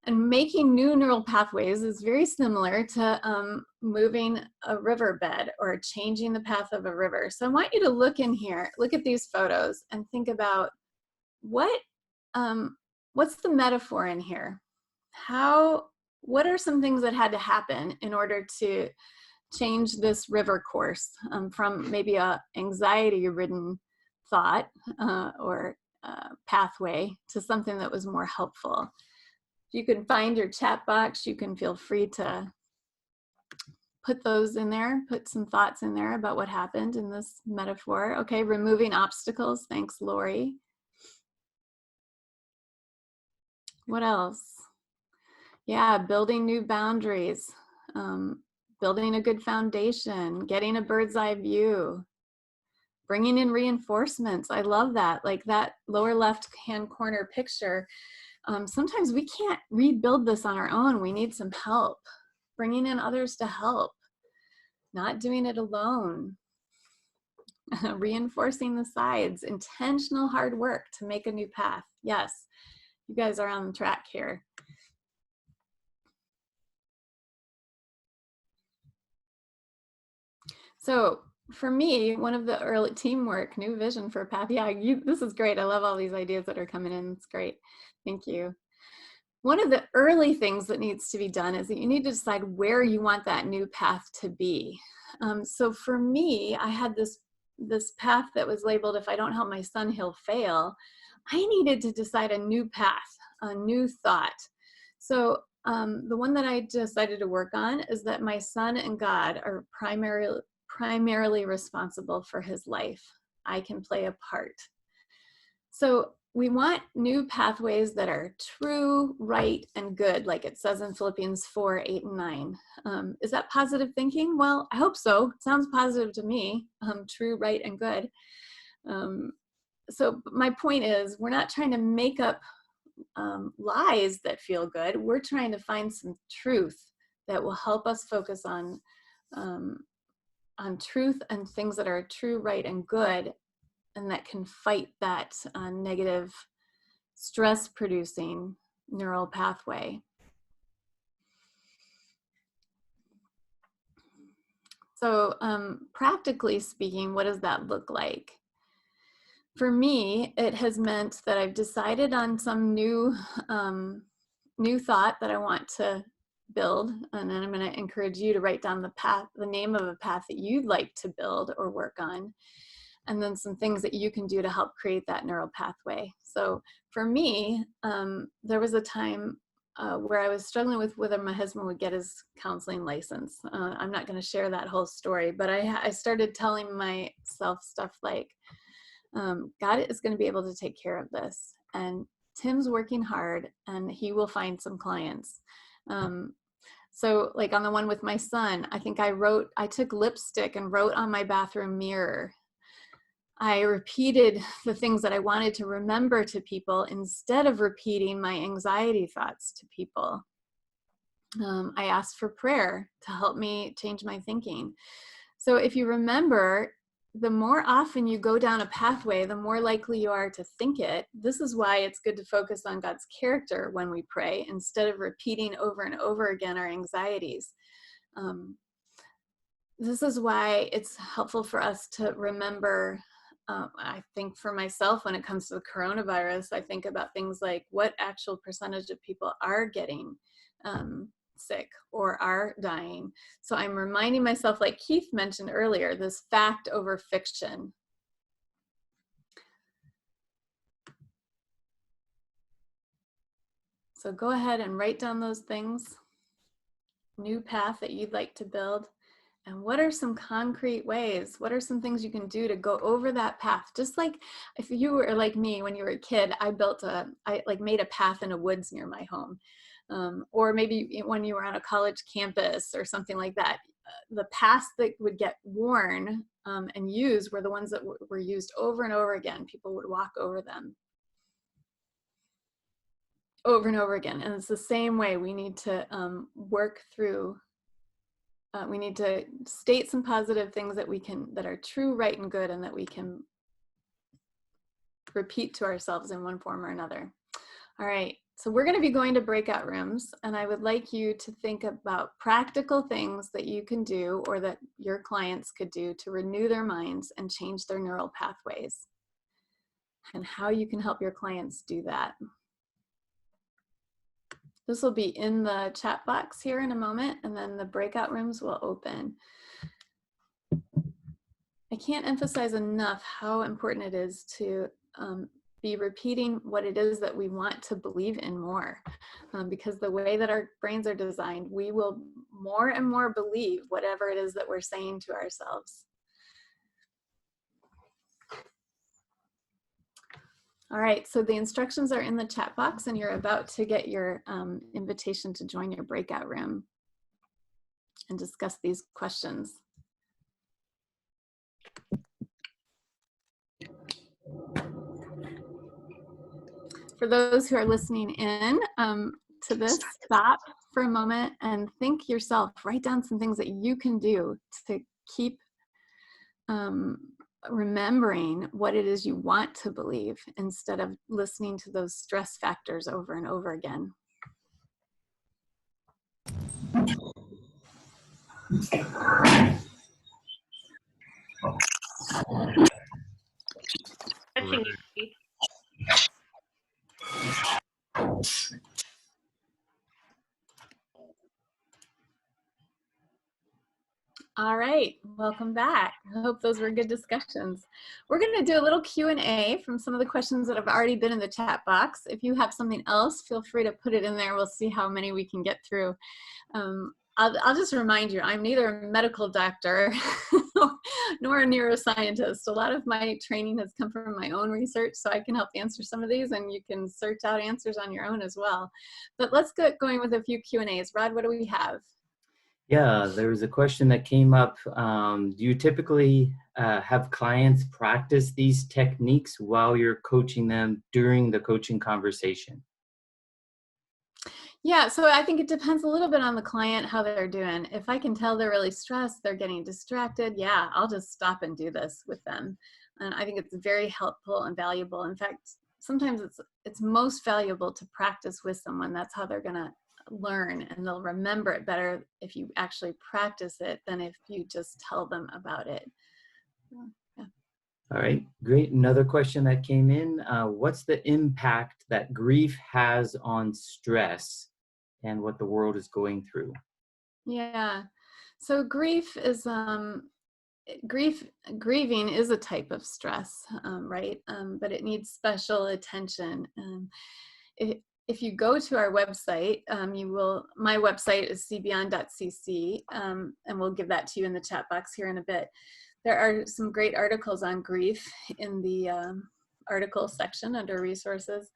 And making new neural pathways is very similar to moving a riverbed or changing the path of a river. So I want you to look in here, look at these photos, and think about what's the metaphor in here? What are some things that had to happen in order to change this river course from maybe a anxiety-ridden thought or pathway to something that was more helpful? If you can find your chat box, you can feel free to put those in there, put some thoughts in there about what happened in this metaphor. Okay, removing obstacles. Thanks, Lori. What else? Yeah, building new boundaries. building a good foundation, getting a bird's eye view, bringing in reinforcements. I love that. Like that lower left-hand corner picture. Sometimes we can't rebuild this on our own. We need some help. Bringing in others to help. Not doing it alone. Reinforcing the sides. Intentional hard work to make a new path. Yes, you guys are on the track here. So for me, one of the early teamwork, new vision for path. Yeah, this is great. I love all these ideas that are coming in. It's great. Thank you. One of the early things that needs to be done is that you need to decide where you want that new path to be. So for me, I had this path that was labeled, if I don't help my son, he'll fail. I needed to decide a new path, a new thought. So the one that I decided to work on is that my son and God are primarily responsible for his life. I can play a part. So we want new pathways that are true, right, and good, like it says in Philippians 4, 8, and 9. Is that positive thinking? Well, I hope so. It sounds positive to me, true, right, and good. So my point is, we're not trying to make up lies that feel good. We're trying to find some truth that will help us focus on truth and things that are true, right, and good, and that can fight that negative stress-producing neural pathway. So practically speaking, what does that look like? For me, it has meant that I've decided on some new thought that I want to build, and then I'm going to encourage you to write down the name of a path that you'd like to build or work on, and then some things that you can do to help create that neural pathway. So for me, there was a time where I was struggling with whether my husband would get his counseling license. I'm not going to share that whole story, but I started telling myself stuff like, God is going to be able to take care of this, and Tim's working hard and he will find some clients. So like on the one with my son, I think I took lipstick and wrote on my bathroom mirror. I repeated the things that I wanted to remember to people instead of repeating my anxiety thoughts to people. I asked for prayer to help me change my thinking. So if you remember, the more often you go down a pathway, the more likely you are to think it. This is why it's good to focus on God's character when we pray, instead of repeating over and over again our anxieties. This is why it's helpful for us to remember. I think for myself, when it comes to the coronavirus, I think about things like what actual percentage of people are getting sick or are dying. So I'm reminding myself, like Keith mentioned earlier, this fact over fiction. So go ahead and write down those things, new path that you'd like to build. And what are some concrete ways? What are some things you can do to go over that path? Just like if you were like me when you were a kid, I made a path in a woods near my home. Or maybe when you were on a college campus or something like that. The paths that would get worn and used were the ones that were used over and over again. People would walk over them over and over again. And it's the same way we need to work through. We need to state some positive things that are true, right, and good, and that we can repeat to ourselves in one form or another. All right, so we're going to be going to breakout rooms, and I would like you to think about practical things that you can do or that your clients could do to renew their minds and change their neural pathways, and how you can help your clients do that. This will be in the chat box here in a moment, and then the breakout rooms will open. I can't emphasize enough how important it is to be repeating what it is that we want to believe in more, because the way that our brains are designed, we will more and more believe whatever it is that we're saying to ourselves. All right, so the instructions are in the chat box, and you're about to get your invitation to join your breakout room. and discuss these questions. For those who are listening in to this, stop for a moment and think yourself, write down some things that you can do to keep remembering what it is you want to believe instead of listening to those stress factors over and over again. Touching you, Keith. All right, welcome back. I hope those were good discussions. We're going to do a little Q&A from some of the questions that have already been in the chat box. If you have something else, feel free to put it in there. We'll see how many we can get through. I'll just remind you, I'm neither a medical doctor nor a neuroscientist. A lot of my training has come from my own research, so I can help answer some of these, and you can search out answers on your own as well. But let's get going with a few Q&As. Rod, what do we have? Yeah, there was a question that came up. Do you typically have clients practice these techniques while you're coaching them during the coaching conversation? Yeah, so I think it depends a little bit on the client, how they're doing. If I can tell they're really stressed, they're getting distracted, yeah, I'll just stop and do this with them. And I think it's very helpful and valuable. In fact, sometimes it's most valuable to practice with someone. That's how they're going to learn, and they'll remember it better if you actually practice it than if you just tell them about it. Yeah. All right, great. Another question that came in, what's the impact that grief has on stress and what the world is going through? Yeah, so grief is grieving is a type of stress, right? But it needs special attention. If you go to our website, my website is cbeyond.cc, and we'll give that to you in the chat box here in a bit. There are some great articles on grief in the article section under resources.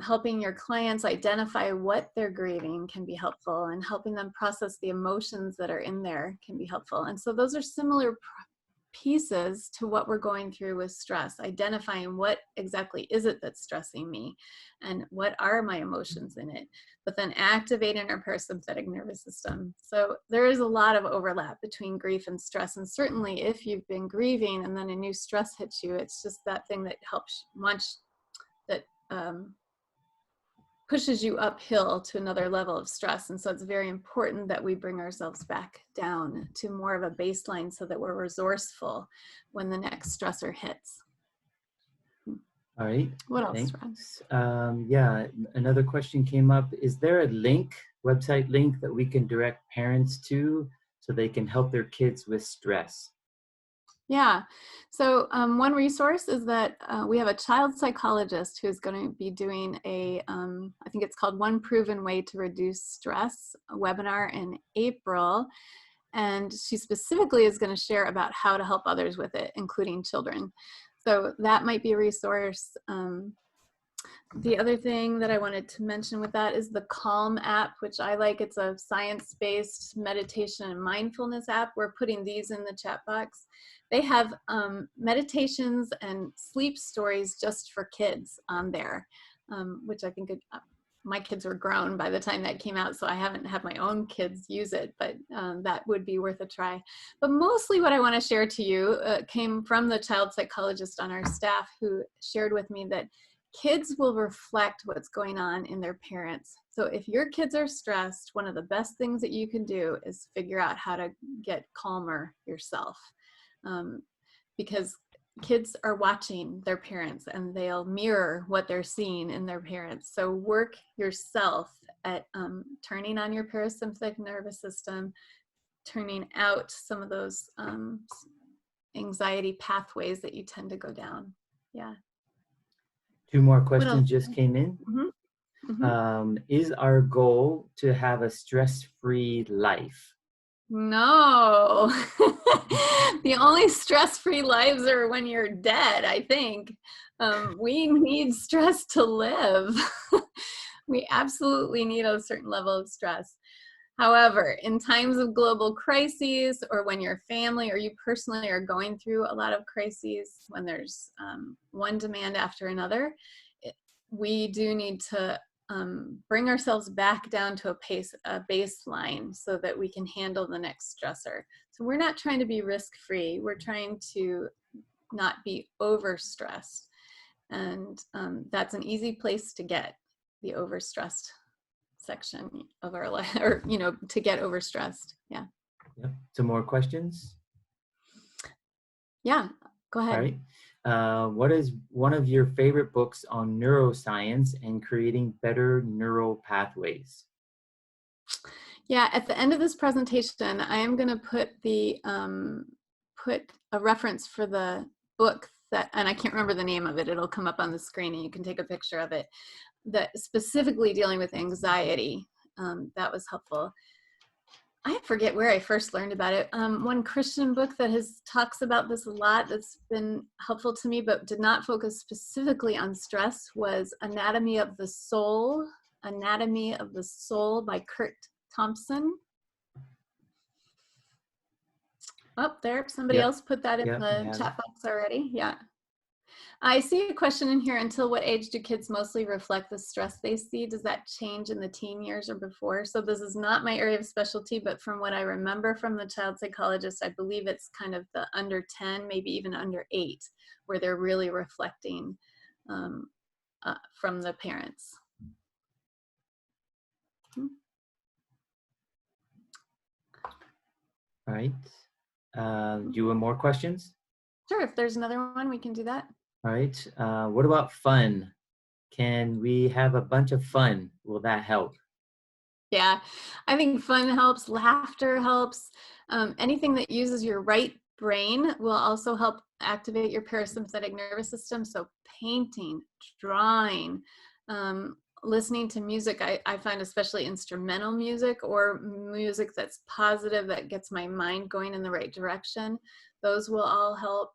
Helping your clients identify what they're grieving can be helpful, and helping them process the emotions that are in there can be helpful. And so those are similar pieces to what we're going through with stress, identifying what exactly is it that's stressing me and what are my emotions in it, but then activating our parasympathetic nervous system. So there is a lot of overlap between grief and stress. And certainly if you've been grieving and then a new stress hits you, it's just that thing that helps that pushes you uphill to another level of stress. And so it's very important that we bring ourselves back down to more of a baseline so that we're resourceful when the next stressor hits. All right. What else, Thanks. Yeah, another question came up. Is there a website link that we can direct parents to so they can help their kids with stress? Yeah, so one resource is that we have a child psychologist who's going to be doing I think it's called One Proven Way to Reduce Stress, a webinar in April. And she specifically is going to share about how to help others with it, including children. So that might be a resource. The other thing that I wanted to mention with that is the Calm app, which I like. It's a science-based meditation and mindfulness app. We're putting these in the chat box. They have meditations and sleep stories just for kids on there, which I think my kids were grown by the time that came out, so I haven't had my own kids use it, but that would be worth a try. But mostly what I want to share to you came from the child psychologist on our staff, who shared with me that kids will reflect what's going on in their parents. So if your kids are stressed, one of the best things that you can do is figure out how to get calmer yourself. Because kids are watching their parents and they'll mirror what they're seeing in their parents. So work yourself at turning on your parasympathetic nervous system, turning out some of those anxiety pathways that you tend to go down. Yeah. 2 more questions just came in. Mm-hmm. Mm-hmm. Is our goal to have a stress-free life? No. The only stress-free lives are when you're dead, I think. We need stress to live. We absolutely need a certain level of stress. However, in times of global crises, or when your family or you personally are going through a lot of crises, when there's one demand after another, we do need to bring ourselves back down to a baseline so that we can handle the next stressor. So we're not trying to be risk-free. We're trying to not be overstressed. And that's an easy place to get, the overstressed section of our life, or, you know, to get overstressed. Yeah. Yep. Some more questions? Yeah, go ahead. All right. What is one of your favorite books on neuroscience and creating better neural pathways? Yeah, at the end of this presentation, I am going to put the put a reference for the book that, and I can't remember the name of it. It'll come up on the screen and you can take a picture of it, that specifically dealing with anxiety. That was helpful. I forget where I first learned about it. One Christian book that talks about this a lot, that's been helpful to me, but did not focus specifically on stress, was Anatomy of the Soul by Kurt Thompson. Oh, there, somebody else put that in the chat box already. Yeah. I see a question in here. Until what age do kids mostly reflect the stress they see? Does that change in the teen years or before? So this is not my area of specialty, but from what I remember from the child psychologist, I believe it's kind of the under 10, maybe even under 8, where they're really reflecting from the parents. All right. Do you want more questions? Sure, if there's another one, we can do that. All right. What about fun? Can we have a bunch of fun? Will that help? Yeah, I think fun helps, laughter helps. Anything that uses your right brain will also help activate your parasympathetic nervous system. So painting, drawing, listening to music, I find especially instrumental music or music that's positive, that gets my mind going in the right direction. Those will all help.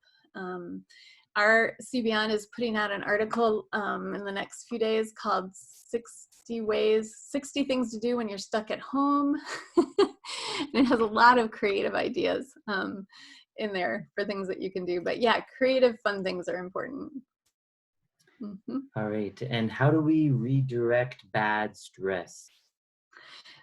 Our CBN is putting out an article in the next few days called 60 things to do when you're stuck at home. And it has a lot of creative ideas in there for things that you can do. But yeah, creative, fun things are important. All right. And how do we redirect bad stress?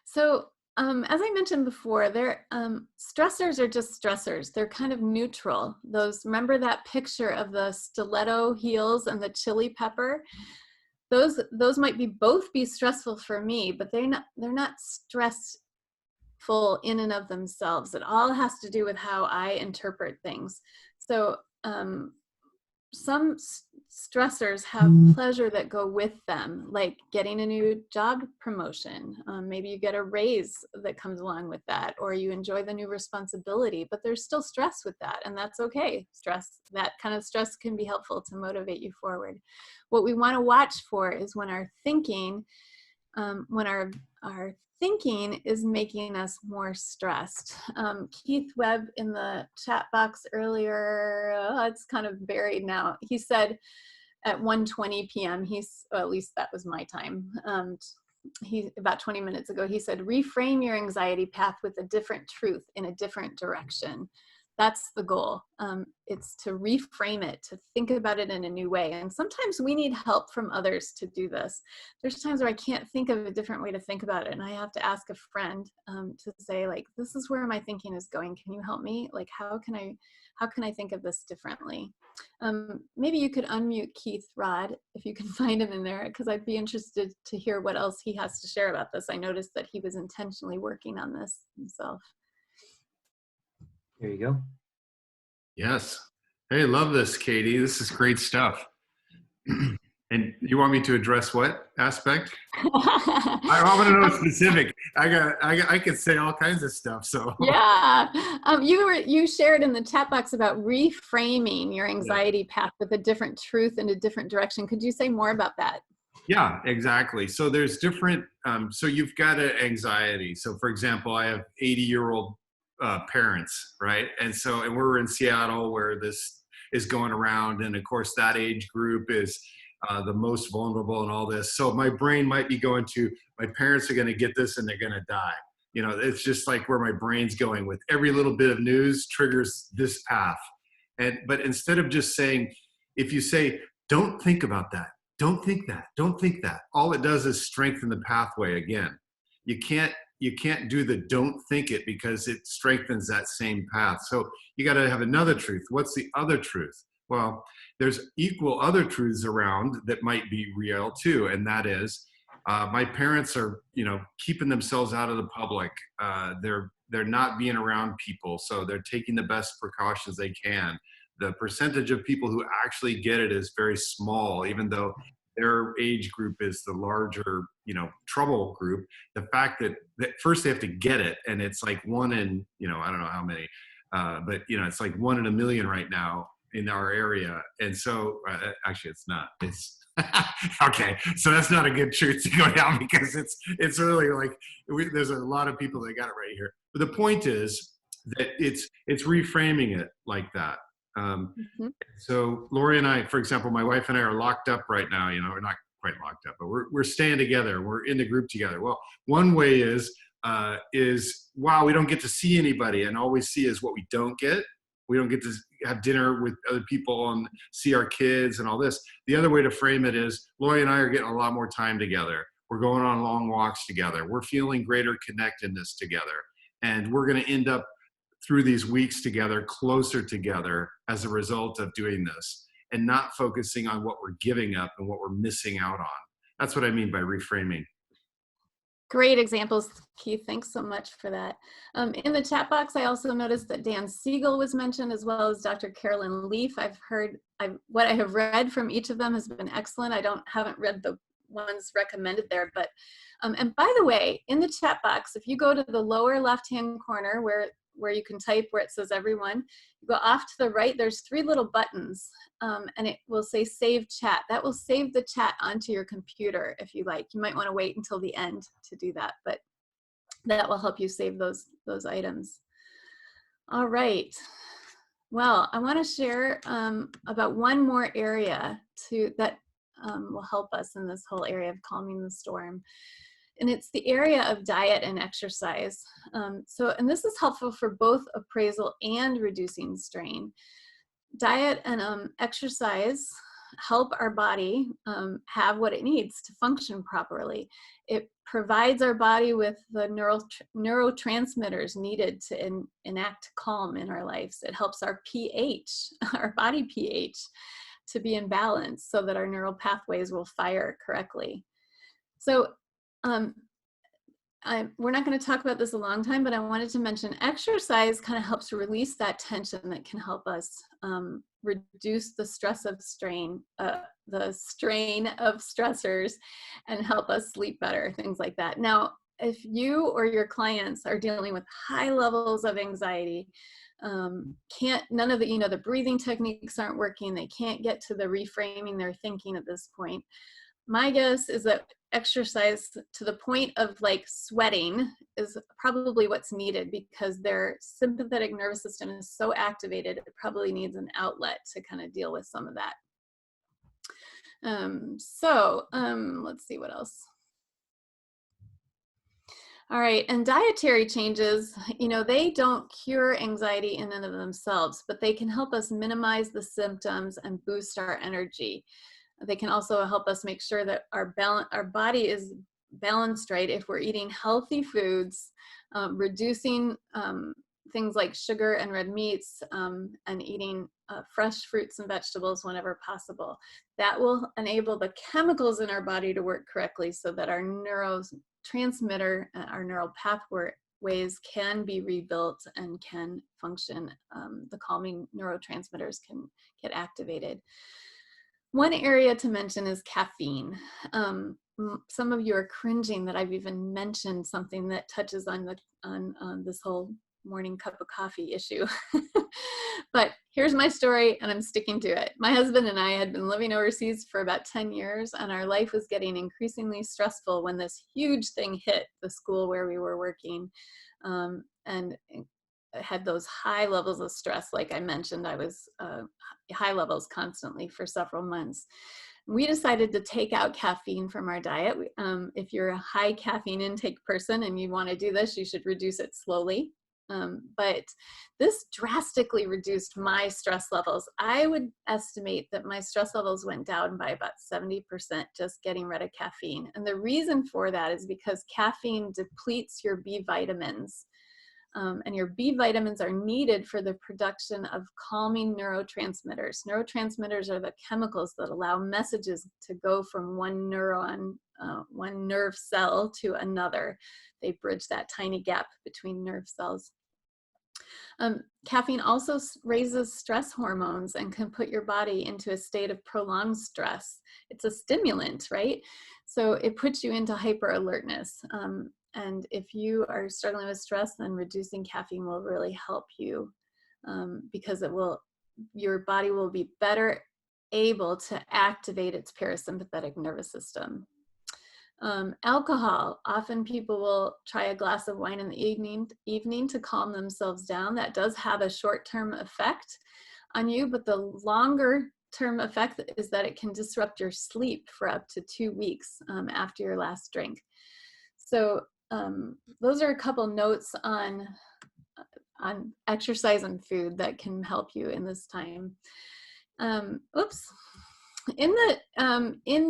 So as I mentioned before, stressors are just stressors. They're kind of neutral. Remember that picture of the stiletto heels and the chili pepper? Those might both be stressful for me, but they're not stressful in and of themselves. It all has to do with how I interpret things. So some stressors have pleasure that go with them, like getting a new job promotion. Maybe you get a raise that comes along with that, or you enjoy the new responsibility, but there's still stress with that, and that's okay. That kind of stress can be helpful to motivate you forward. What we want to watch for is when our thinking is making us more stressed. Keith Webb in the chat box earlier, it's kind of buried now. He said at 1:20 p.m., at least that was my time. About 20 minutes ago, he said, reframe your anxiety path with a different truth in a different direction. That's the goal. It's to reframe it, to think about it in a new way. And sometimes we need help from others to do this. There's times where I can't think of a different way to think about it, and I have to ask a friend to say, like, this is where my thinking is going. Can you help me? Like, how can I think of this differently? Maybe you could unmute Keith Rod if you can find him in there, because I'd be interested to hear what else he has to share about this. I noticed that he was intentionally working on this himself. There you go. Yes. Hey, love this, Katie. This is great stuff. And you want me to address what aspect? I want to know specific. I could say all kinds of stuff. So yeah, you shared in the chat box about reframing your anxiety path with a different truth and a different direction. Could you say more about that? Yeah, exactly. So there's different. So you've got anxiety. So for example, I have 80-year-old parents, right? And we're in Seattle where this is going around, and of course that age group is the most vulnerable and all this. So my brain might be going to, my parents are going to get this and they're going to die. You know, it's just like where my brain's going with every little bit of news triggers this path. But instead of just saying, if you say, don't think about that, don't think that, don't think that, all it does is strengthen the pathway again. You can't do the don't think it, because it strengthens that same path. So you got to have another truth. What's the other truth? Well, there's equal other truths around that might be real too. And that is, my parents are, you know, keeping themselves out of the public. They're not being around people. So they're taking the best precautions they can. The percentage of people who actually get it is very small, even though their age group is the larger, you know, trouble group. The fact that first they have to get it, and it's like 1 in, you know, I don't know how many, but you know, it's like 1 in a million right now in our area. And so actually it's not, it's okay, so that's not a good truth to go down, because it's really like there's a lot of people that got it right here. But the point is that it's reframing it like that. So Lori and I, for example, my wife and I are locked up right now. You know, we're not quite locked up, but we're staying together. We're in the group together. Well, one way is wow, we don't get to see anybody, and all we see is what we don't get. We don't get to have dinner with other people and see our kids and all this. The other way to frame it is Lori and I are getting a lot more time together. We're going on long walks together. We're feeling greater connectedness together. And we're going to end up through these weeks together, closer together as a result of doing this, and not focusing on what we're giving up and what we're missing out on. That's what I mean by reframing. Great examples, Keith. Thanks so much for that. In the chat box, I also noticed that Dan Siegel was mentioned, as well as Dr. Carolyn Leaf. What I have read from each of them has been excellent. Haven't read the ones recommended there, but and by the way, in the chat box, if you go to the lower left-hand corner where you can type where it says everyone, you go off to the right, there's 3 little buttons, and it will say save chat. That will save the chat onto your computer if you like. You might want to wait until the end to do that, but that will help you save those items. All right. Well, I want to share about one more area that will help us in this whole area of calming the storm. And it's the area of diet and exercise. And this is helpful for both appraisal and reducing strain. Diet and exercise help our body have what it needs to function properly. It provides our body with the neurotransmitters needed to enact calm in our lives. It helps our pH, our body pH, to be in balance so that our neural pathways will fire correctly. So we're not going to talk about this a long time, but I wanted to mention exercise kind of helps release that tension that can help us reduce the stress of the strain of stressors, and help us sleep better, things like that. Now, if you or your clients are dealing with high levels of anxiety, none of the, the breathing techniques aren't working, they can't get to the reframing their thinking at this point, my guess is that exercise to the point of like sweating is probably what's needed, because their sympathetic nervous system is so activated, it probably needs an outlet to kind of deal with some of that. Let's see what else. All right, and dietary changes, they don't cure anxiety in and of themselves, but they can help us minimize the symptoms and boost our energy. They can also help us make sure that our body is balanced right if we're eating healthy foods, reducing things like sugar and red meats, and eating fresh fruits and vegetables whenever possible. That will enable the chemicals in our body to work correctly so that our neurotransmitter, our neural pathways can be rebuilt and can function. The calming neurotransmitters can get activated. One area to mention is caffeine. Some of you are cringing that I've even mentioned something that touches on this whole morning cup of coffee issue. But here's my story, and I'm sticking to it. My husband and I had been living overseas for about 10 years, and our life was getting increasingly stressful when this huge thing hit the school where we were working. And had those high levels of stress. Like I mentioned, I was high levels constantly for several months. We decided to take out caffeine from our diet. If you're a high caffeine intake person and you want to do this, you should reduce it slowly. But this drastically reduced my stress levels. I would estimate that my stress levels went down by about 70% just getting rid of caffeine. And the reason for that is because caffeine depletes your B vitamins. And your B vitamins are needed for the production of calming neurotransmitters. Neurotransmitters are the chemicals that allow messages to go from one neuron, one nerve cell to another. They bridge that tiny gap between nerve cells. Caffeine also raises stress hormones and can put your body into a state of prolonged stress. It's a stimulant, right? So it puts you into hyper alertness. And if you are struggling with stress, then reducing caffeine will really help you because your body will be better able to activate its parasympathetic nervous system. Alcohol, often people will try a glass of wine in the evening to calm themselves down. That does have a short-term effect on you, but the longer-term effect is that it can disrupt your sleep for up to 2 weeks after your last drink. So those are a couple notes on exercise and food that can help you in this time. Oops. In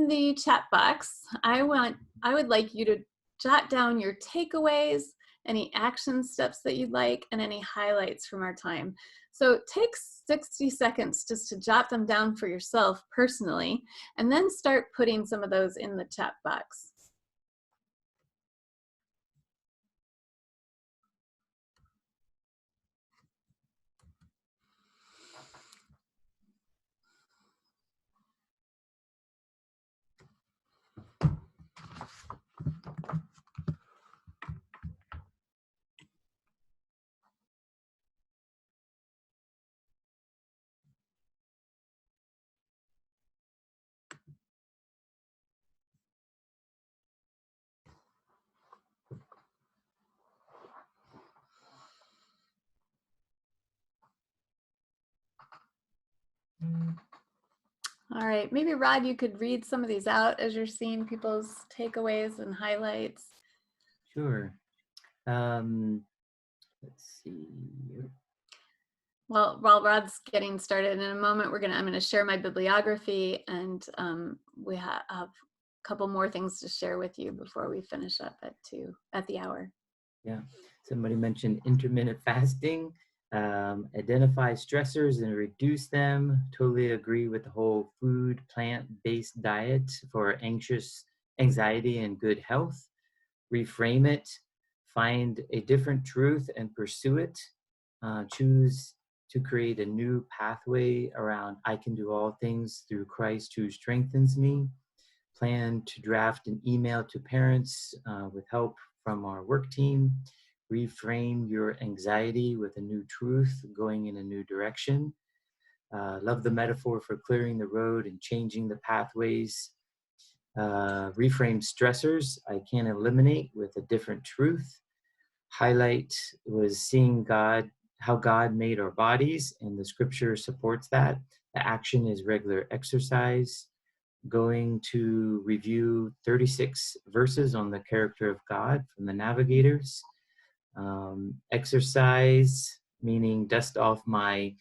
the chat box, I would like you to jot down your takeaways, any action steps that you'd like, and any highlights from our time. So take 60 seconds just to jot them down for yourself personally, and then start putting some of those in the chat box. All right, maybe Rod, you could read some of these out as you're seeing people's takeaways and highlights. Sure. Let's see. Well, while Rod's getting started, in a moment, I'm going to share my bibliography, and we have a couple more things to share with you before we finish up at the hour. Yeah, somebody mentioned intermittent fasting. Identify stressors and reduce them. Totally agree with the whole food, plant-based diet for anxiety and good health. Reframe it, find a different truth and pursue it. Choose to create a new pathway around I can do all things through Christ who strengthens me. Plan to draft an email to parents with help from our work team. Reframe your anxiety with a new truth, going in a new direction. Love the metaphor for clearing the road and changing the pathways. Reframe stressors I can eliminate with a different truth. Highlight was seeing how God made our bodies, and the scripture supports that. The action is regular exercise. Going to review 36 verses on the character of God from the Navigators. Exercise, meaning dust off my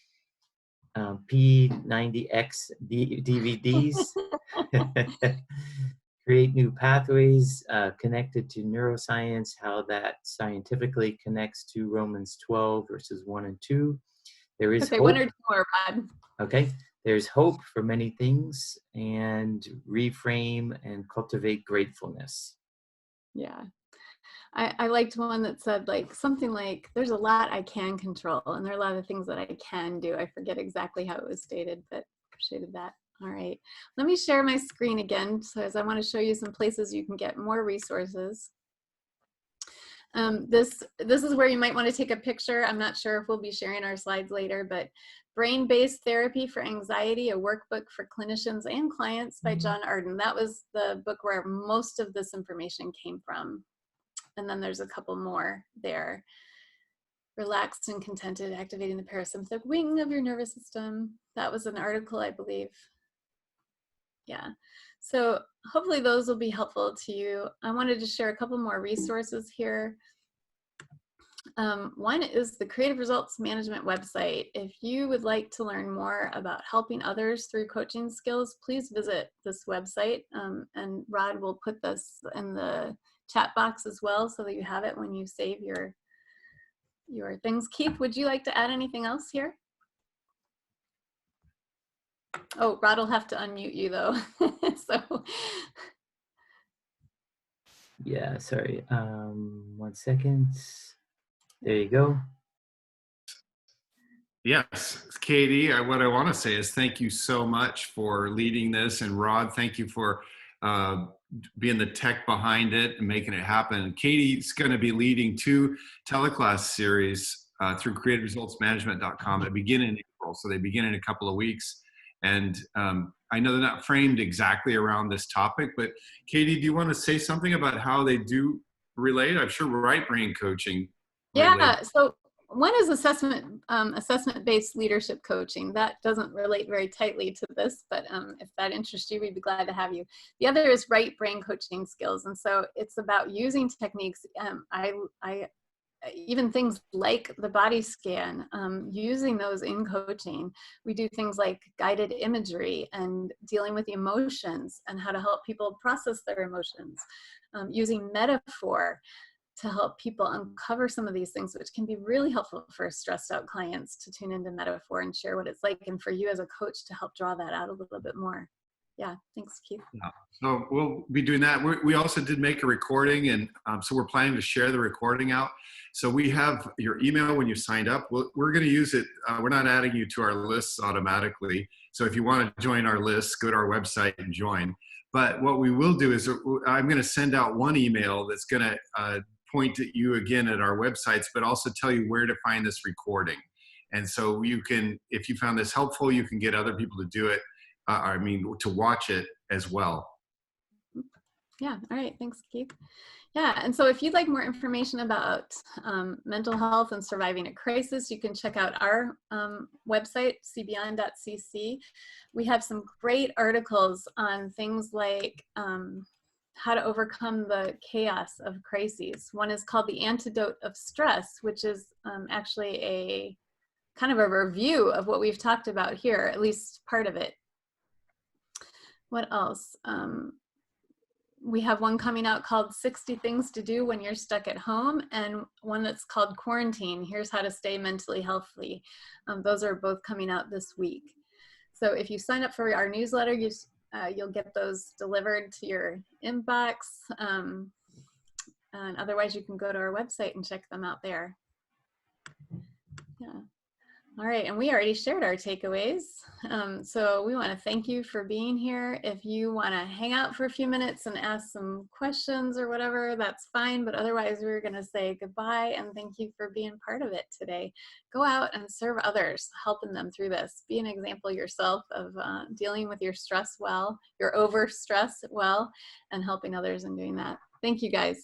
P90X DVDs. Create new pathways connected to neuroscience, how that scientifically connects to Romans 12, verses 1 and 2. There is hope. 1 or 2 more, Rod. Okay. There's hope for many things, and reframe and cultivate gratefulness. Yeah. I liked one that said something like, there's a lot I can control, and there are a lot of things that I can do. I forget exactly how it was stated, but appreciated that. All right, let me share my screen again, because I want to show you some places you can get more resources. This is where you might want to take a picture. I'm not sure if we'll be sharing our slides later, but Brain-Based Therapy for Anxiety, a workbook for clinicians and clients by John Arden. That was the book where most of this information came from. And then there's a couple more there. relaxed and contented, activating the parasympathetic wing of your nervous system. That was an article, I believe. Yeah, so hopefully those will be helpful to you. I wanted to share a couple more resources here. One is the Creative Results Management website. If you would like to learn more about helping others through coaching skills, please visit this website. And Rod will put this in the chat box as well so that you have it when you save your things. Keith, would you like to add anything else here? Oh, Rod will have to unmute you though. So. Yeah, sorry. 1 second. There you go. Yes, Katie, what I want to say is thank you so much for leading this. And Rod, thank you for being the tech behind it and making it happen. Katie's going to be leading 2 teleclass series through creativeresultsmanagement.com that begin in April. So they begin in a couple of weeks. And I know they're not framed exactly around this topic, but Katie, do you want to say something about how they do relate? I'm sure right brain coaching. Yeah, so one is assessment-based leadership coaching. That doesn't relate very tightly to this, but if that interests you, we'd be glad to have you. The other is right brain coaching skills. And so it's about using techniques. Even things like the body scan, using those in coaching. We do things like guided imagery and dealing with emotions and how to help people process their emotions, using metaphor to help people uncover some of these things, which can be really helpful for stressed out clients to tune into metaphor and share what it's like, and for you as a coach to help draw that out a little bit more. Yeah, thanks, Keith. Yeah. So we'll be doing that. We also did make a recording, and so we're planning to share the recording out. So we have your email when you signed up. We're going to use it. We're not adding you to our lists automatically. So if you want to join our list, go to our website and join. But what we will do is I'm going to send out one email that's going to point at you again at our websites, but also tell you where to find this recording. And so you can, if you found this helpful, you can get other people to do it. To watch it as well. Yeah, all right, thanks, Keith. Yeah, and so if you'd like more information about mental health and surviving a crisis, you can check out our website, cbn.cc. We have some great articles on things like how to overcome the chaos of crises. One is called The Antidote of Stress, which is actually a kind of a review of what we've talked about here, at least part of it. What else? We have one coming out called 60 Things to Do When You're Stuck at Home, and one that's called Quarantine, Here's How to Stay Mentally Healthy. Those are both coming out this week. So if you sign up for our newsletter, you'll get those delivered to your inbox. And otherwise, you can go to our website and check them out there. Yeah. All right, and we already shared our takeaways. So we want to thank you for being here. If you want to hang out for a few minutes and ask some questions or whatever, that's fine. But otherwise, we're going to say goodbye and thank you for being part of it today. Go out and serve others, helping them through this. Be an example yourself of dealing with your stress well, your overstress well, and helping others in doing that. Thank you, guys.